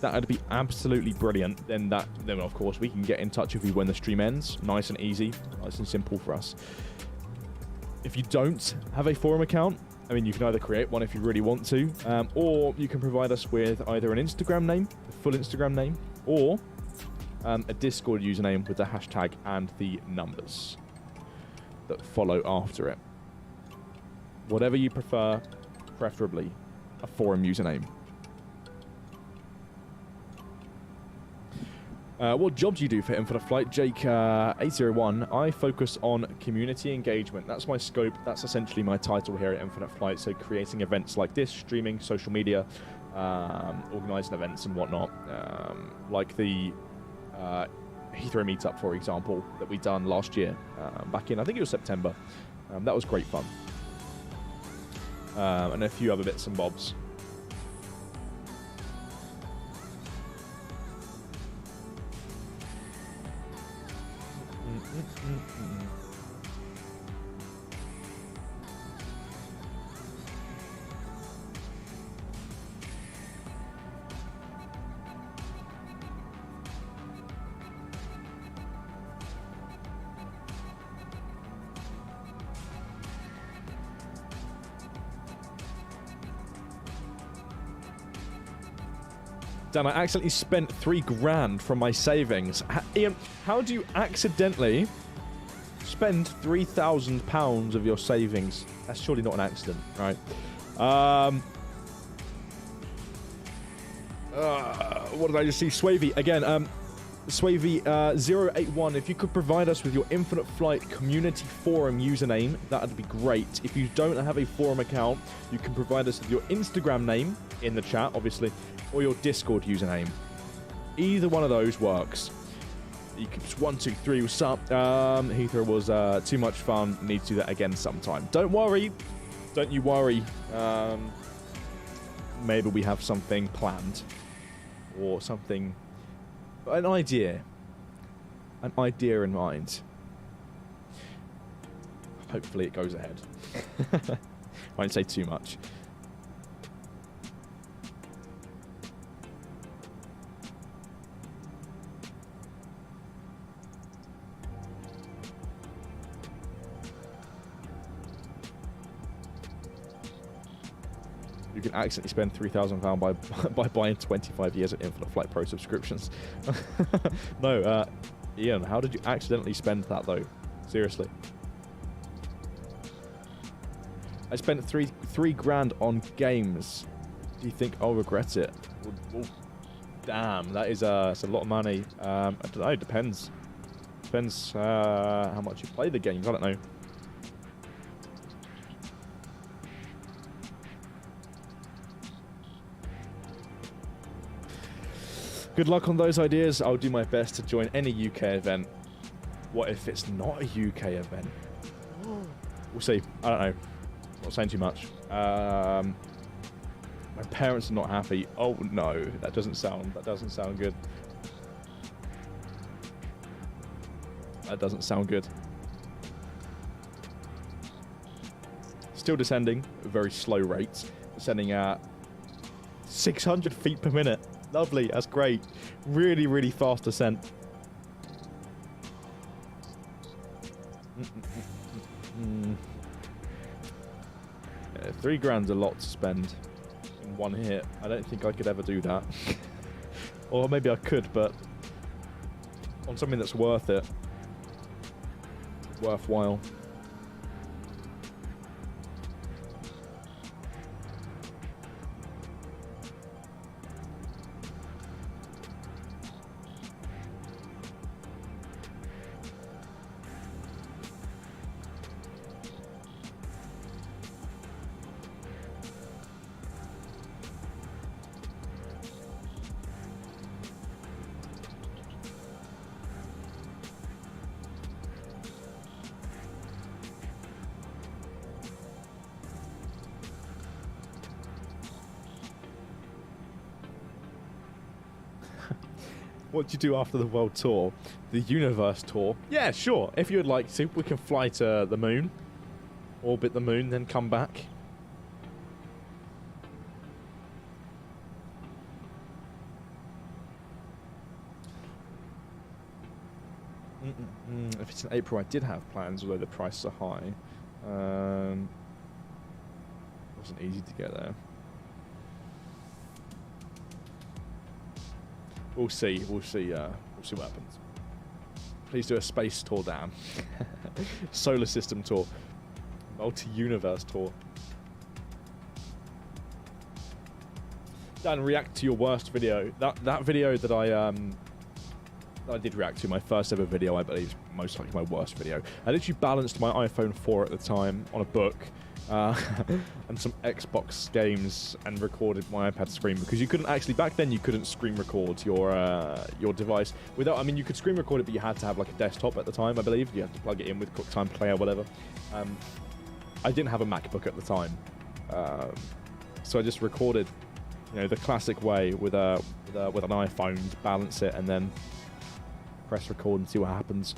that would be absolutely brilliant. Then of course we can get in touch with you when the stream ends. Nice and easy, nice and simple for us. If you don't have a forum account, I mean, you can either create one if you really want to, or you can provide us with either an Instagram name, a full Instagram name, or a Discord username with the hashtag and the numbers that follow after it. Whatever you prefer, preferably a forum username. What job do you do for Infinite Flight? Jake801. I focus on community engagement. That's my scope. That's essentially my title here at Infinite Flight. So creating events like this, streaming, social media, organising events and whatnot. Like the Heathrow meetup, for example, that we done last year. Back in, I think it was September. That was great fun. And a few other bits and bobs. Dan, I accidentally spent $3,000 from my savings. Ian, how do you accidentally spend £3,000 of your savings? That's surely not an accident, right? What did I just see? Swavy again. Swavy081. If you could provide us with your Infinite Flight community forum username, that would be great. If you don't have a forum account, you can provide us with your Instagram name in the chat, obviously, or your Discord username. Either one of those works. You can just 1, 2, 3. What's up? Heathrow was too much fun. Need to do that again sometime. Don't worry. Don't you worry. Maybe we have something planned or something. An idea in mind. Hopefully it goes ahead. Won't say too much. You can accidentally spend £3,000 by buying 25 years of Infinite Flight Pro subscriptions. No, Ian, how did you accidentally spend that though? Seriously. I spent $3,000 on games. Do you think I'll regret it? Well, damn, that is it's a lot of money. I don't know. Depends. Depends how much you play the games. I don't know. Good luck on those ideas. I'll do my best to join any UK event. What if it's not a UK event? We'll see. I don't know. Not saying too much. My parents are not happy. Oh no, that doesn't sound good. That doesn't sound good. Still descending at very slow rates. Descending at 600 feet per minute. Lovely, that's great. Really, really fast descent. Yeah, $3,000's a lot to spend in one hit. I don't think I could ever do that. Or maybe I could, but on something that's worth it. Worthwhile. What do you do after the world tour? The universe tour? Yeah, sure. If you'd like to, we can fly to the moon, orbit the moon, then come back. If it's in April, I did have plans, although the prices are high. It wasn't easy to get there. We'll see. We'll see what happens. Please do a space tour, Dan. Solar system tour. Multi-universe tour. Dan, react to your worst video. That video that I did react to, my first ever video, I believe, most likely my worst video. I literally balanced my iPhone 4 at the time on a book and some Xbox games and recorded my iPad screen, because you couldn't actually, back then you couldn't screen record your device without, I mean, you could screen record it, but you had to have like a desktop at the time, I believe. You had to plug it in with QuickTime Player or whatever. I didn't have a MacBook at the time, so I just recorded, you know, the classic way with an iPhone, balance it and then press record and see what happens.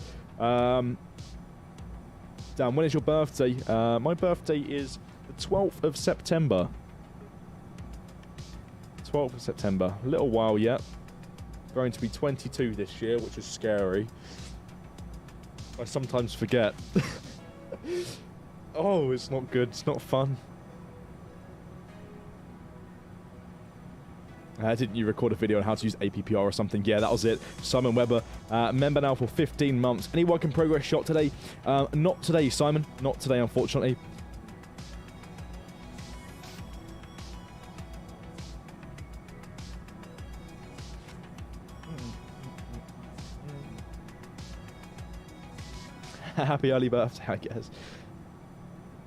Dan, when is your birthday? My birthday is the 12th of September. 12th of September. A little while yet. Going to be 22 this year, which is scary. I sometimes forget. Oh, it's not good. It's not fun. Didn't you record a video on how to use APPR or something? Yeah, that was it. Simon Webber, member now for 15 months. Any work in progress shot today? Not today, Simon. Not today, unfortunately. Happy early birthday, I guess.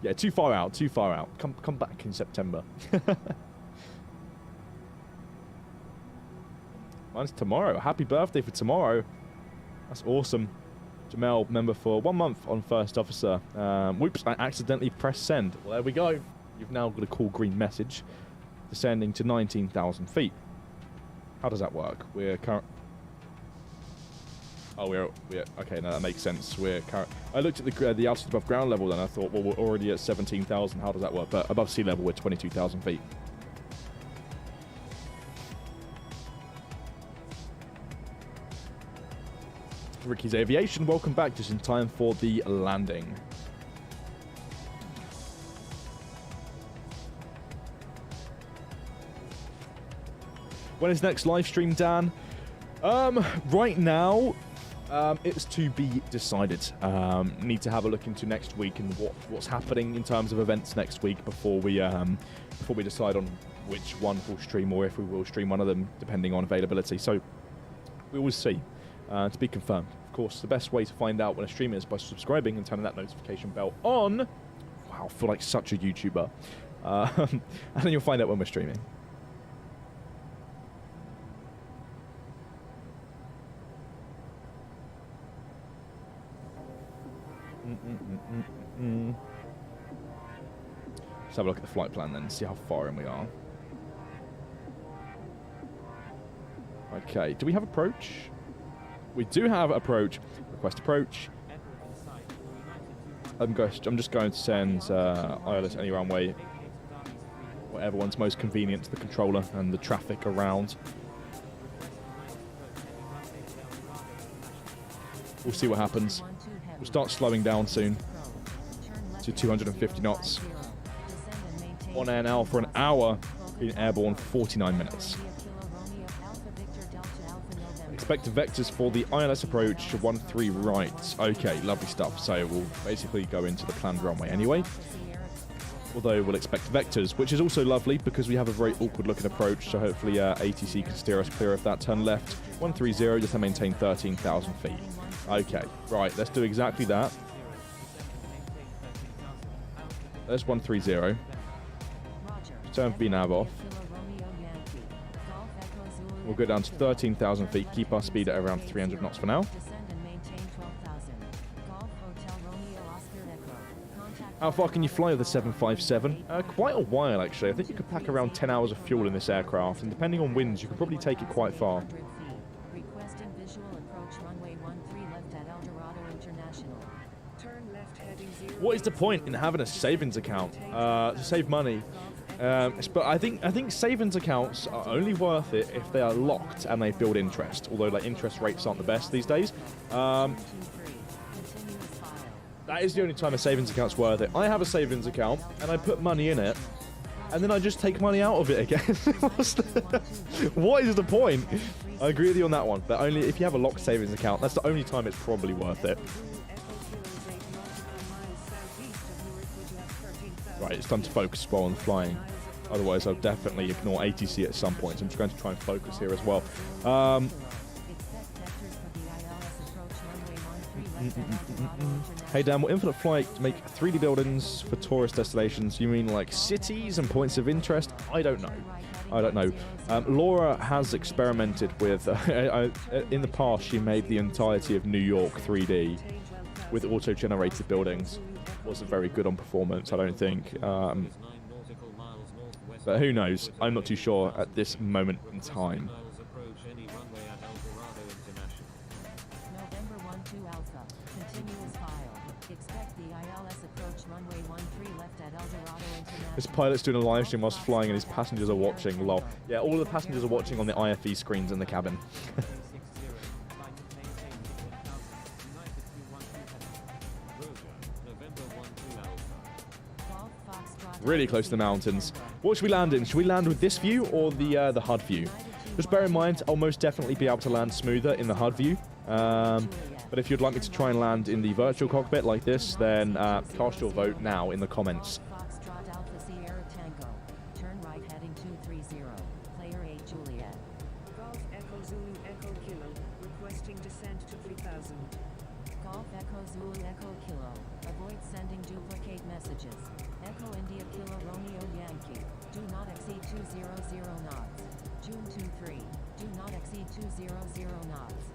Yeah, too far out. Too far out. Come back in September. Mine's tomorrow. Happy birthday for tomorrow. That's awesome. Jamel, member for 1 month on First Officer. Whoops, I accidentally pressed send. Well, there we go. You've now got a cool green message. Descending to 19,000 feet. How does that work? We're current... Oh, we're... Okay, no, that makes sense. We're current... I looked at the altitude above ground level, then I thought, well, we're already at 17,000. How does that work? But above sea level, we're 22,000 feet. Ricky's Aviation, welcome back just in time for the landing. When is next live stream, Dan? Right now, it's to be decided. Need to have a look into next week and what's happening in terms of events next week before we decide on which one we'll stream, or if we will stream one of them, depending on availability. So we will see. To be confirmed. Of course, the best way to find out when a stream is by subscribing and turning that notification bell on. Wow, I feel like such a YouTuber. And then you'll find out when we're streaming. Let's have a look at the flight plan then, see how far in we are. Okay, do we have approach? We do have approach. Request approach. I'm just going to send ILS any runway, whatever one's most convenient to the controller and the traffic around. We'll see what happens. We'll start slowing down soon to 250 knots. On air now for an hour, being airborne for 49 minutes. Expect vectors for the ILS approach, 13 right. Okay, lovely stuff. So we'll basically go into the planned runway anyway. Although we'll expect vectors, which is also lovely because we have a very awkward looking approach. So hopefully ATC can steer us clear of that turn left. 130, just to maintain 13,000 feet. Okay, right, let's do exactly that. There's 130. Turn VNAV off. We'll go down to 13,000 feet, keep our speed at around 300 knots for now. How far can you fly with a 757? Quite a while, actually. I think you could pack around 10 hours of fuel in this aircraft, and depending on winds, you could probably take it quite far. What is the point in having a savings account? To save money. But I think savings accounts are only worth it if they are locked and they build interest. Although like interest rates aren't the best these days. That is the only time a savings account's worth it. I have a savings account, and I put money in it, and then I just take money out of it again. What is the point? I agree with you on that one, but only if you have a locked savings account. That's the only time it's probably worth it. Right, it's time to focus while I'm flying. Otherwise, I'll definitely ignore ATC at some point. So I'm just going to try and focus here as well. Hey Dan, will Infinite Flight make 3D buildings for tourist destinations? You mean like cities and points of interest? I don't know. I don't know. Laura has experimented with, in the past, she made the entirety of New York 3D with auto-generated buildings. Wasn't very good on performance, I don't think. But who knows? I'm not too sure at this moment in time. This pilot's doing a live stream whilst flying and his passengers are watching. Lol. Yeah, all of the passengers are watching on the IFE screens in the cabin. Really close to the mountains. What should we land in? Should we land with this view or the HUD view? Just bear in mind, I'll most definitely be able to land smoother in the HUD view. But if you'd like me to try and land in the virtual cockpit like this, then cast your vote now in the comments.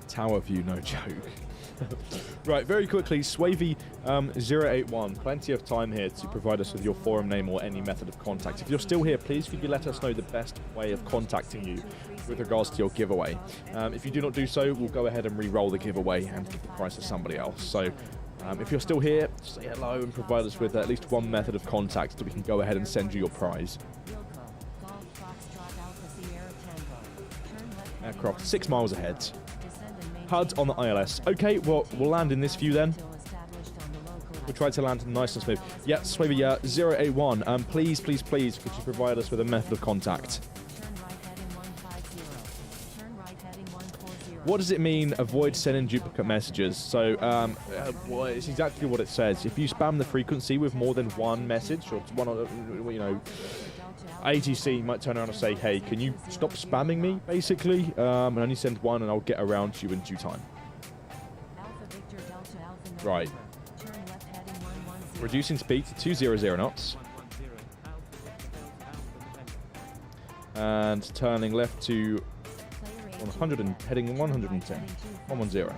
Tower view, no joke. Right, very quickly, 𝗖𝗛𝗔𝗡𝗚𝗏081. Plenty of time here to provide us with your forum name or any method of contact. If you're still here, please could you let us know the best way of contacting you with regards to your giveaway. If you do not do so, we'll go ahead and re-roll the giveaway and give the prize to somebody else. So if you're still here, say hello and provide us with at least one method of contact so we can go ahead and send you your prize. Aircraft 6 miles ahead. HUD on the ILS. Okay, well, we'll land in this view then. We'll try to land nice and smooth. Yeah, 𝗖𝗛𝗔𝗡𝗏𝗏081. Please, please, please, could you provide us with a method of contact? What does it mean, avoid sending duplicate messages? So, well, it's exactly what it says. If you spam the frequency with more than one message, or one, you know, ATC might turn around and say, hey, can you stop spamming me, basically? And only send one and I'll get around to you in due time. Right. Reducing speed to 200 knots. And turning left to 100 and heading 110. 110.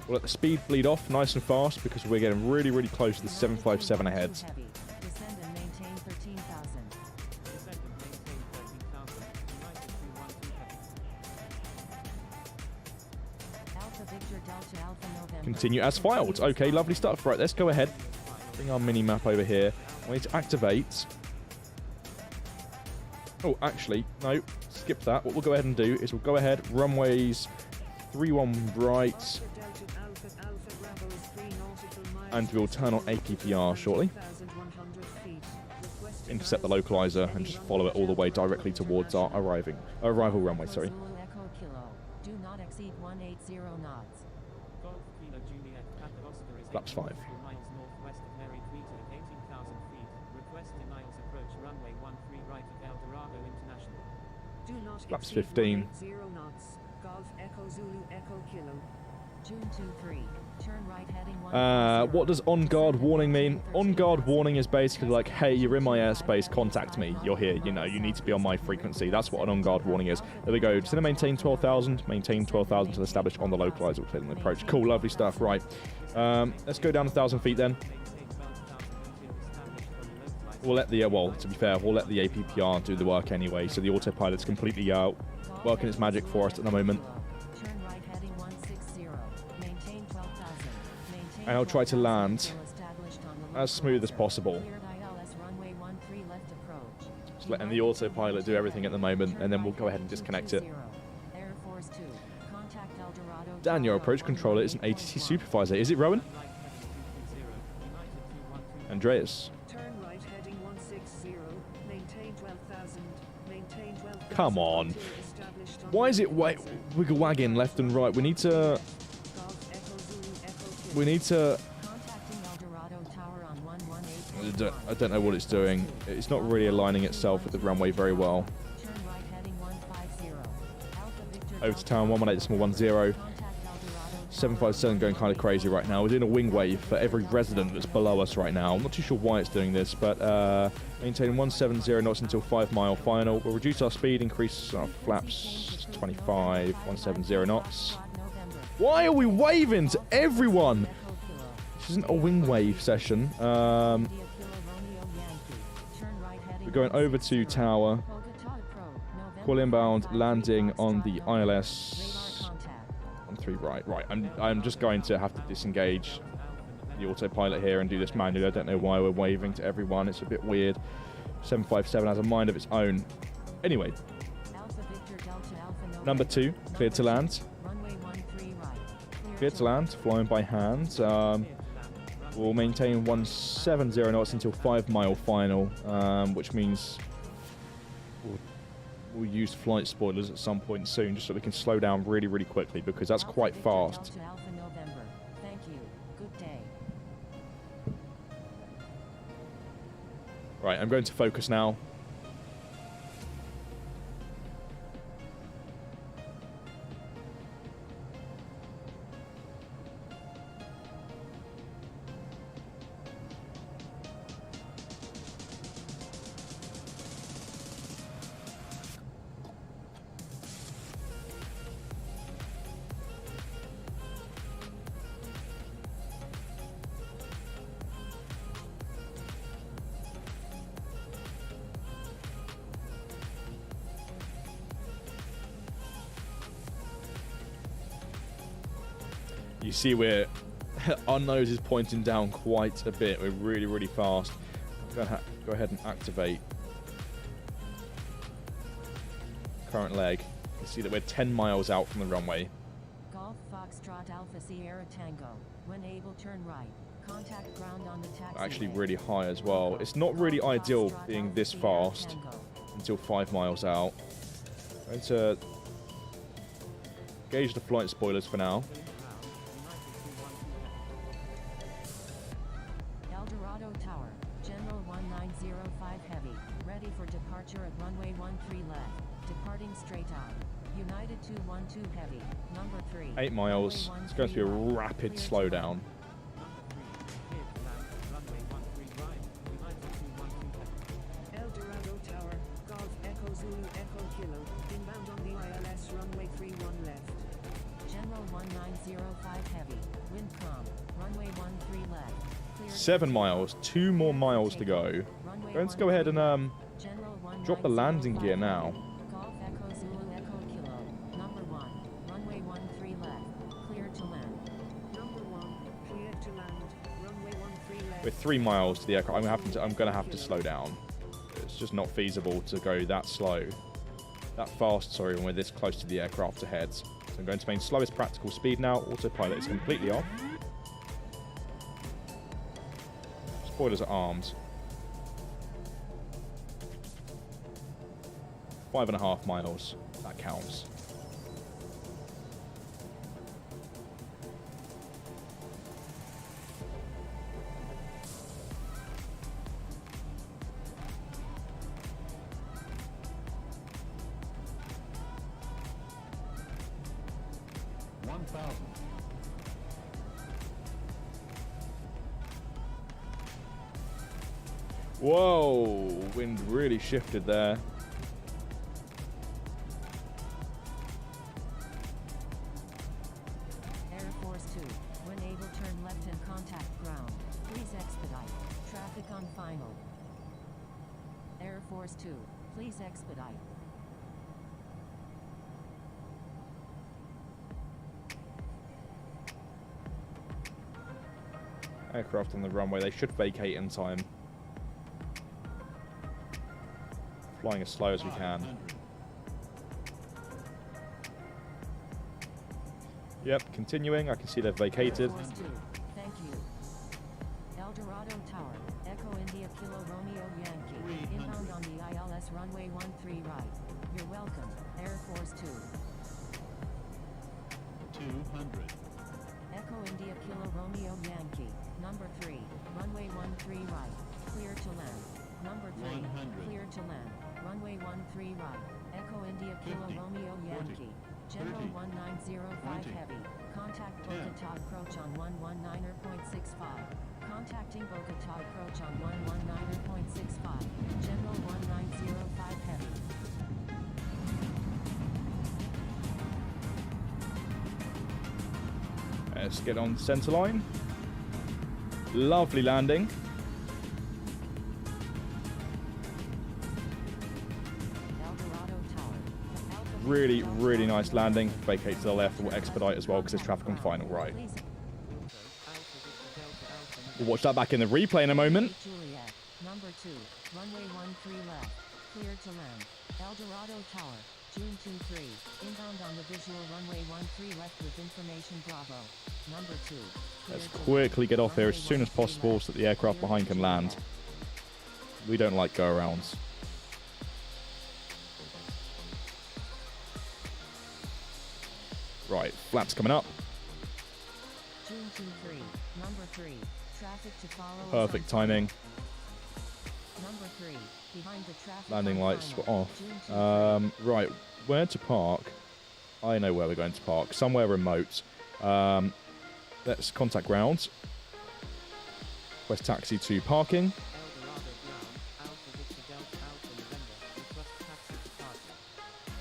We'll let the speed bleed off nice and fast because we're getting really, really close to the 757 ahead. Continue as filed. Okay, lovely stuff. Right, let's go ahead. Bring our mini-map over here. I need to activate. Oh, actually, no. Skip that. What we'll go ahead and do is we'll go ahead, runways 31 right. And we'll turn on APPR shortly. Intercept the localizer and just follow it all the way directly towards our arrival runway, sorry. Flaps 5. Flaps 15. What does on-guard warning mean? On-guard warning is basically like, hey, you're in my airspace, contact me. You're here, you know, you need to be on my frequency. That's what an on-guard warning is. There we go. Just gonna maintain 12,000. Maintain 12,000 to establish on the localizer. We'll the approach. Cool, lovely stuff. Right. Let's go down 1,000 feet then. We'll let the, well, to be fair, we'll let the APPR do the work anyway. So the autopilot's completely working its magic for us at the moment. And I'll try to land as smooth as possible. Just letting the autopilot do everything at the moment, and then we'll go ahead and disconnect it. Dan, your approach controller is an ATC supervisor. Is it Rowan? Andreas. Turn right heading 160, maintain 12,000, maintain 12,000. Come on. Why is it wiggle wagging left and right? We need to... I don't know what it's doing. It's not really aligning itself with the runway very well. Over to town 118.10. 757 going kind of crazy right now. We're doing a wing wave for every resident that's below us right now. I'm not too sure why it's doing this, but maintaining 170 knots until 5 mile final. We'll reduce our speed, increase our flaps 25, 170 knots. Why are we waving to everyone? This isn't a wing wave session. We're going over to tower. Call inbound, landing on the ILS. On 3 right. Right, I'm just going to have to disengage the autopilot here and do this manually. I don't know why we're waving to everyone. It's a bit weird. 757 has a mind of its own. Anyway. Number 2, cleared to land. Cleared to land, flying by hand. We'll maintain 170 knots until 5 mile final, which means we'll use flight spoilers at some point soon, just so we can slow down really, really quickly, because that's quite fast. Right, I'm going to focus now. You see our nose is pointing down quite a bit. We're really, really fast. Go ahead and activate current leg. You can see that we're 10 miles out from the runway. Golf Foxtrot Alpha Sierra Tango. When able, turn right. Contact ground on the taxiway. Actually really high as well. It's not really ideal being this fast until 5 miles out. I'm going to gauge the flight spoilers for now. At runway 13 left, departing straight on. United 212 heavy, number 3. 8 miles. It's going to be a rapid slowdown. Eldorado Tower, Golf Echo Zulu Echo Kilo, inbound on the ILS runway 31 left. General 1905 heavy, wind calm, runway 13 left. Clear 7 miles, 2 more miles to go. Let's go ahead and drop the landing gear now. Golf Echo Zulu Echo Kilo, number 1, runway 13 left, clear to land. Number 1, clear to land, runway 13 left. We're 3 miles to the aircraft. I'm going to have to slow down. It's just not feasible to go that fast, sorry, when we're this close to the aircraft ahead. So I'm going to maintain slowest practical speed now. Autopilot is completely off. Spoilers are armed. 5.5 miles. That counts. Whoa! Wind really shifted there. Air Force 2, please expedite. Aircraft on the runway, they should vacate in time. Flying as slow as we can. Yep, continuing. I can see they've vacated. Air Force 2, thank you. 𝗖𝗛𝗔𝗡𝗚𝗟, Echo India Kilo Romeo Yankee, inbound on the ILS runway 13 right. You're welcome, Air Force 2. 200. Echo India Kilo Romeo Yankee, number 3, runway 13 right, clear to land. Number 3, 100. clear to land, runway 13 right, Echo India Kilo 50, Romeo 40, Yankee, General 30, 1905 20, Heavy, contact 10, Bogota approach on 119.65, contacting Bogota approach on 119.65, General 1905 Heavy. Let's get on center line. Lovely landing. 𝗖𝗛𝗔𝗡𝗚𝗟, Alpha Really, Victor really Delta nice landing. Vacate to the left. We'll expedite as well because there's traffic on final right. Please We'll watch that back in the replay in a moment. Juliet, number 2, runway 13 left, clear to land. 𝗖𝗛𝗔𝗡𝗚𝗟 Tower, June 23, inbound on the visual runway 13 left with information Bravo. Number 2. Let's quickly get off here as soon as possible so that the aircraft behind can land. We don't like go-arounds. Right, flaps coming up. June 23, number 3, traffic to follow. Perfect timing. Number 3, behind the traffic. Landing on lights final. were off. June 23. Right, where to park? I know where we're going to park. Somewhere remote. Let's contact ground. Request taxi to parking.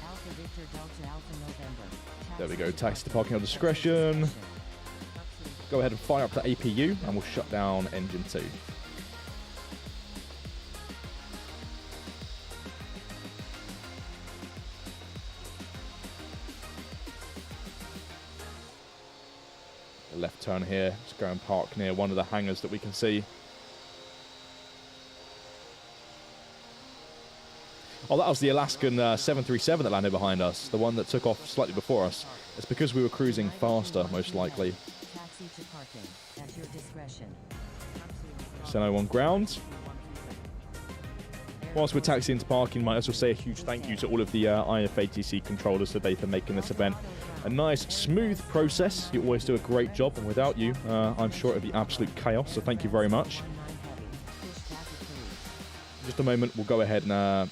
Alpha Victor Delta Alpha November. There we go, taxi to parking of discretion. Go ahead and fire up the APU and we'll shut down engine 2. Left turn here. Let's go and park near one of the hangars that we can see. Oh, that was the Alaskan 737 that landed behind us, the one that took off slightly before us. It's because we were cruising faster, most likely. Taxi to parking at your discretion. So on ground. Whilst we're taxiing to parking, might as well say a huge thank you to all of the IFATC controllers today for making this event a nice, smooth process. You always do a great job, and without you, I'm sure it would be absolute chaos, so thank you very much. In just a moment, we'll go ahead and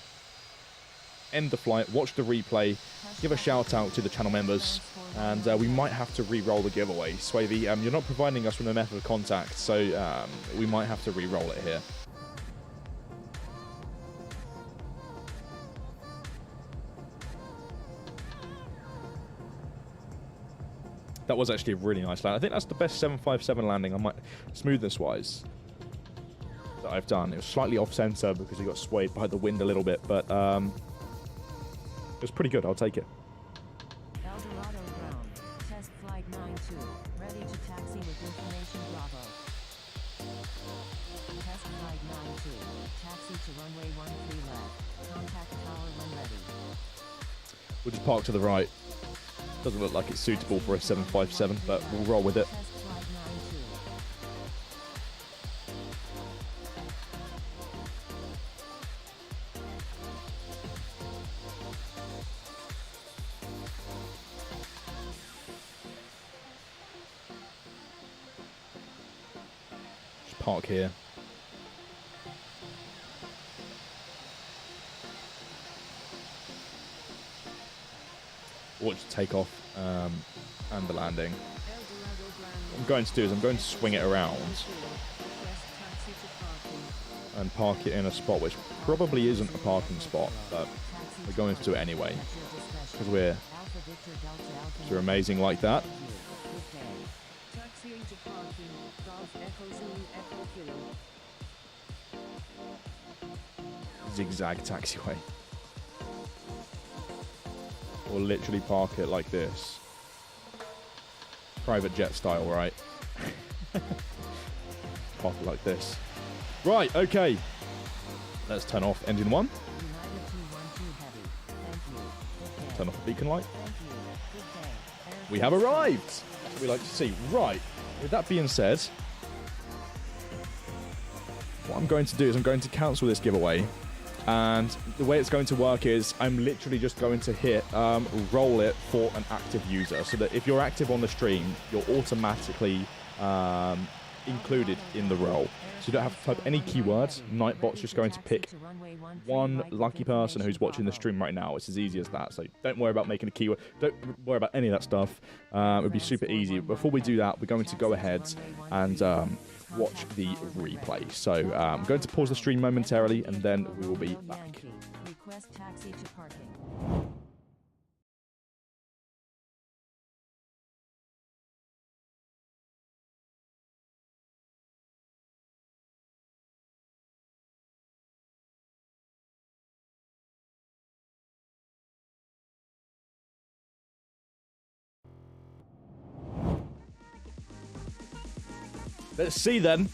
end the flight, watch the replay, give a shout out to the channel members, and we might have to re-roll the giveaway. 𝗖𝗛𝗑𝗏, you're not providing us with a method of contact, so we might have to re-roll it here. That was actually a really nice land. I think that's the best 757 landing, smoothness-wise, that I've done. It was slightly off-center because he got swayed by the wind a little bit, but it was pretty good. I'll take it. 𝗖𝗛𝗔𝗡𝗚𝗟 ground, test flight 92, ready to taxi with information Bravo. Test flight 92, taxi to runway 13 left, contact tower when ready. We'll just park to the right. Doesn't look like it's suitable for a 757, but we'll roll with it. Test flight 92. Just park here. Watch the takeoff and the landing. What I'm going to do is I'm going to swing it around and park it in a spot which probably isn't a parking spot, but we're going to do it anyway because we're amazing like that. Taxiing to parking, Golf Echo Zulu Echo Kilo. Zigzag taxiway. Or literally park it like this. Private jet style, right? Park it like this. Right, okay. Let's turn off engine 1. United 212 heavy. Thank you. Good day. Turn off the beacon light. Thank you. Good day. Air we have arrived. That's what we like to see. Right, with that being said, what I'm going to do is I'm going to cancel this giveaway. And the way it's going to work is I'm literally just going to hit roll it for an active user, so that if you're active on the stream, you're automatically included in the roll. So you don't have to type any keywords. Nightbot's just going to pick one lucky person who's watching the stream right now. It's as easy as that. So don't worry about making a keyword. Don't worry about any of that stuff. It would be super easy. Before we do that, we're going to go ahead and watch the replay. So I'm going to pause the stream momentarily, and then we will be back. Request taxi to parking. Let's see then.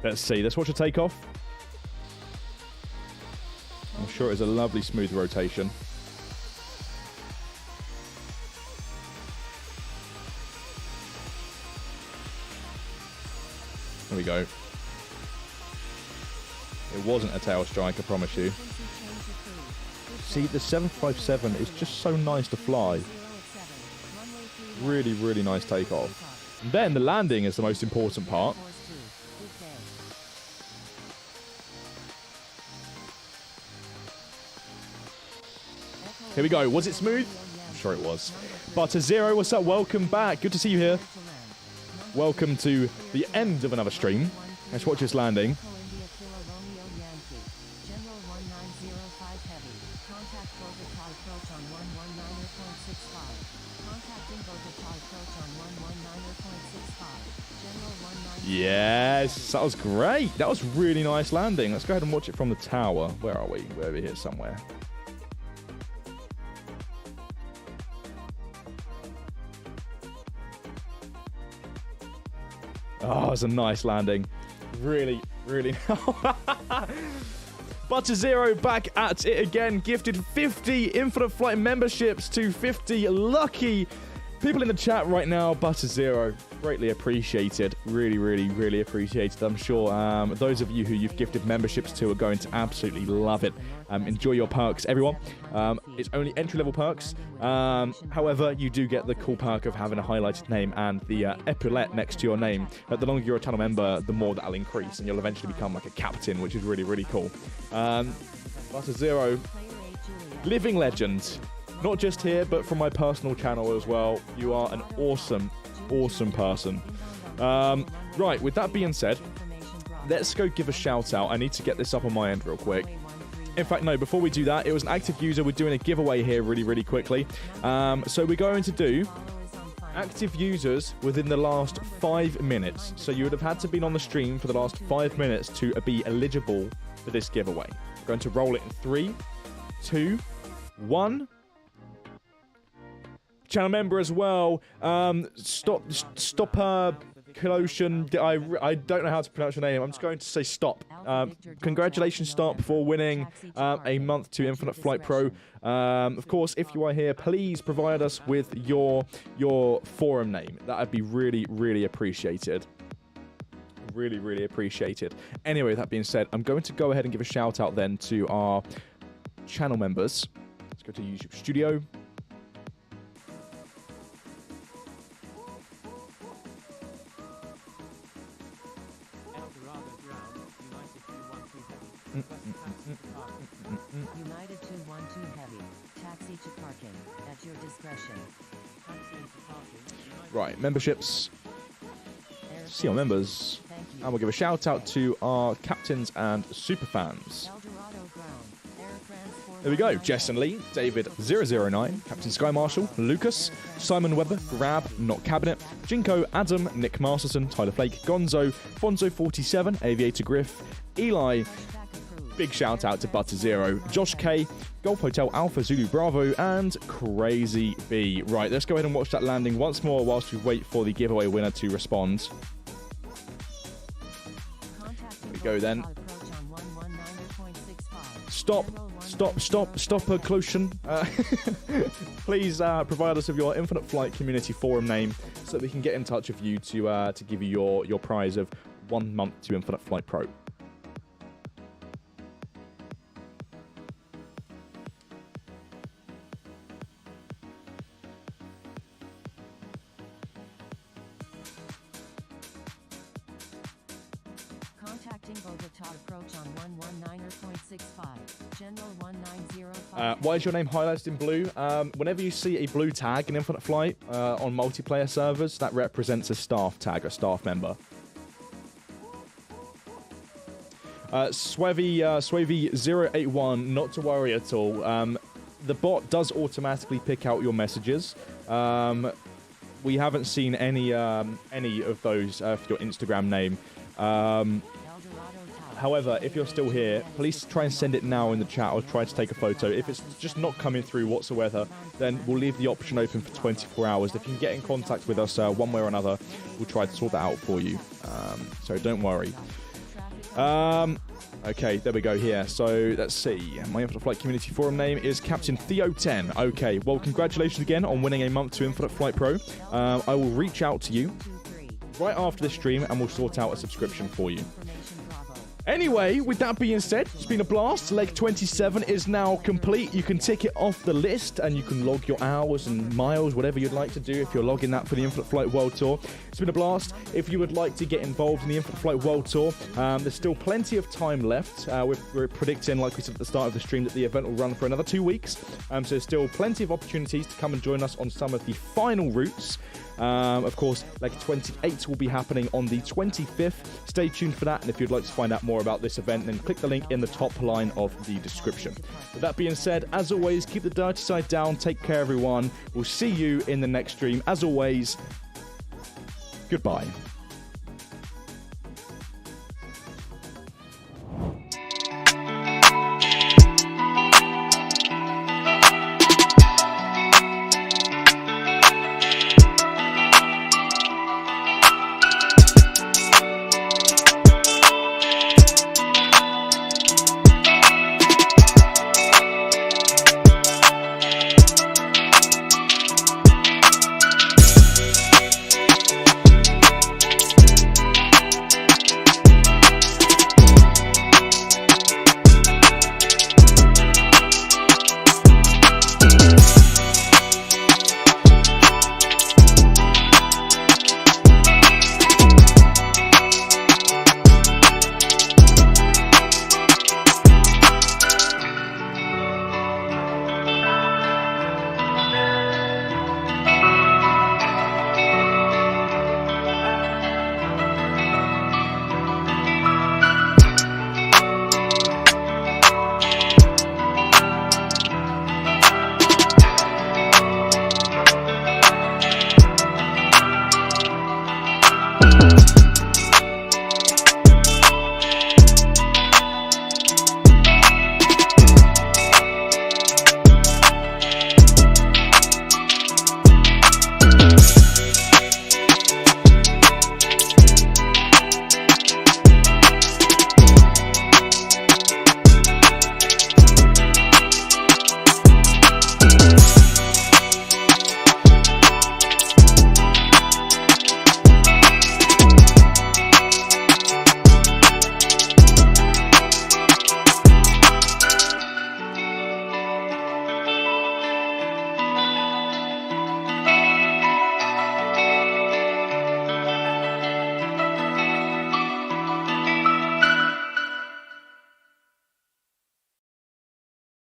Let's see. Let's watch a takeoff. I'm sure it's a lovely smooth rotation. There we go. It wasn't a tail strike, I promise you. See, the 757 is just so nice to fly. Really, really nice takeoff. And then the landing is the most important part. Here we go. Was it smooth? I'm sure it was. 𝗠𝗘𝗠𝗕𝗥𝗦𝗛, what's up? Welcome back. Good to see you here. Welcome to the end of another stream. Let's watch this landing. Yes, that was great. That was really nice landing. Let's go ahead and watch it from the tower. Where are we? We're over here somewhere. Oh, it's a nice landing. Really, really. 𝗠𝗘𝗠𝗦 back at it again. Gifted 50 Infinite Flight memberships to 50 lucky people in the chat right now. 𝗠𝗘𝗠𝗦, greatly appreciated. Really, really, really appreciated. I'm sure those of you who you've gifted memberships to are going to absolutely love it. Enjoy your perks, everyone. It's only entry-level perks. However, you do get the cool perk of having a highlighted name and the epaulet next to your name. The longer you're a channel member, the more that'll increase, and you'll eventually become like a captain, which is really, really cool. 𝗠𝗘𝗠𝗦, living legend. Not just here, but from my personal channel as well. You are an awesome, awesome person. Right, with that being said, let's go give a shout out. I need to get this up on my end real quick. In fact, no, before we do that, it was an active user. We're doing a giveaway here really, really quickly. So we're going to do active users within the last 5 minutes. So you would have had to be on the stream for the last 5 minutes to be eligible for this giveaway. We're going to roll it in 3, 2, 1. Channel member as well. 𝗠𝗘𝗠𝗦𝗡𝗥𝗦𝗛. I don't know how to pronounce your name. I'm just going to say stop. Congratulations, Stop, for winning a month to Infinite Flight Pro. Of course, if you are here, please provide us with your forum name. That would be really, really appreciated. Really, really appreciated. Anyway, that being said, I'm going to go ahead and give a shout out then to our channel members. Let's go to YouTube Studio. United 212 Heavy. Taxi to parking. At your discretion. Right, memberships. See our members. And we'll give a shout out to our captains and super fans. There we go. Jess and Lee, David009, Captain Sky Marshall, Lucas, Simon Webber, Grab, Not Cabinet, Jinko, Adam, Nick Masterson, Tyler Flake, Gonzo, Fonzo47, Aviator Griff, Eli. Big shout out to 𝗠𝗘𝗠𝗦, Josh K, Golf Hotel Alpha Zulu Bravo, and Crazy B. Right, let's go ahead and watch that landing once more whilst we wait for the giveaway winner to respond. There we go then. Approach on 119.65. Stop 𝗠𝗘𝗠𝗕𝗥𝗦𝗛. Please provide us with your Infinite Flight community forum name so that we can get in touch with you to give you your prize of 1 month to Infinite Flight Pro. Contacting Bogota approach on 119.65. General 1905. Why is your name highlighted in blue? Whenever you see a blue tag in Infinite Flight on multiplayer servers, that represents a staff tag, a staff member. 𝗖𝗛𝗔𝗡𝗟𝗏, not to worry at all. The bot does automatically pick out your messages. We haven't seen any of those for your Instagram name. However, if you're still here, please try and send it now in the chat or try to take a photo. If it's just not coming through whatsoever, then we'll leave the option open for 24 hours. If you can get in contact with us one way or another, we'll try to sort that out for you. So don't worry. Okay, there we go here. So let's see. My Infinite Flight community forum name is Captain Theo10. Okay, well, congratulations again on winning a month to Infinite Flight Pro. I will reach out to you right after the stream and we'll sort out a subscription for you. Anyway, with that being said, it's been a blast. Leg 27 is now complete. You can tick it off the list and you can log your hours and miles, whatever you'd like to do if you're logging that for the Infinite Flight World Tour. It's been a blast. If you would like to get involved in the Infinite Flight World Tour, there's still plenty of time left. We're predicting, like we said at the start of the stream, that the event will run for another 2 weeks. So there's still plenty of opportunities to come and join us on some of the final routes. Of course, Leg 28 will be happening on the 25th. Stay tuned for that, and if you'd like to find out more about this event, then click the link in the top line of the description. With that being said, as always, keep the dirty side down. Take care, everyone. We'll see you in the next stream. As always, goodbye.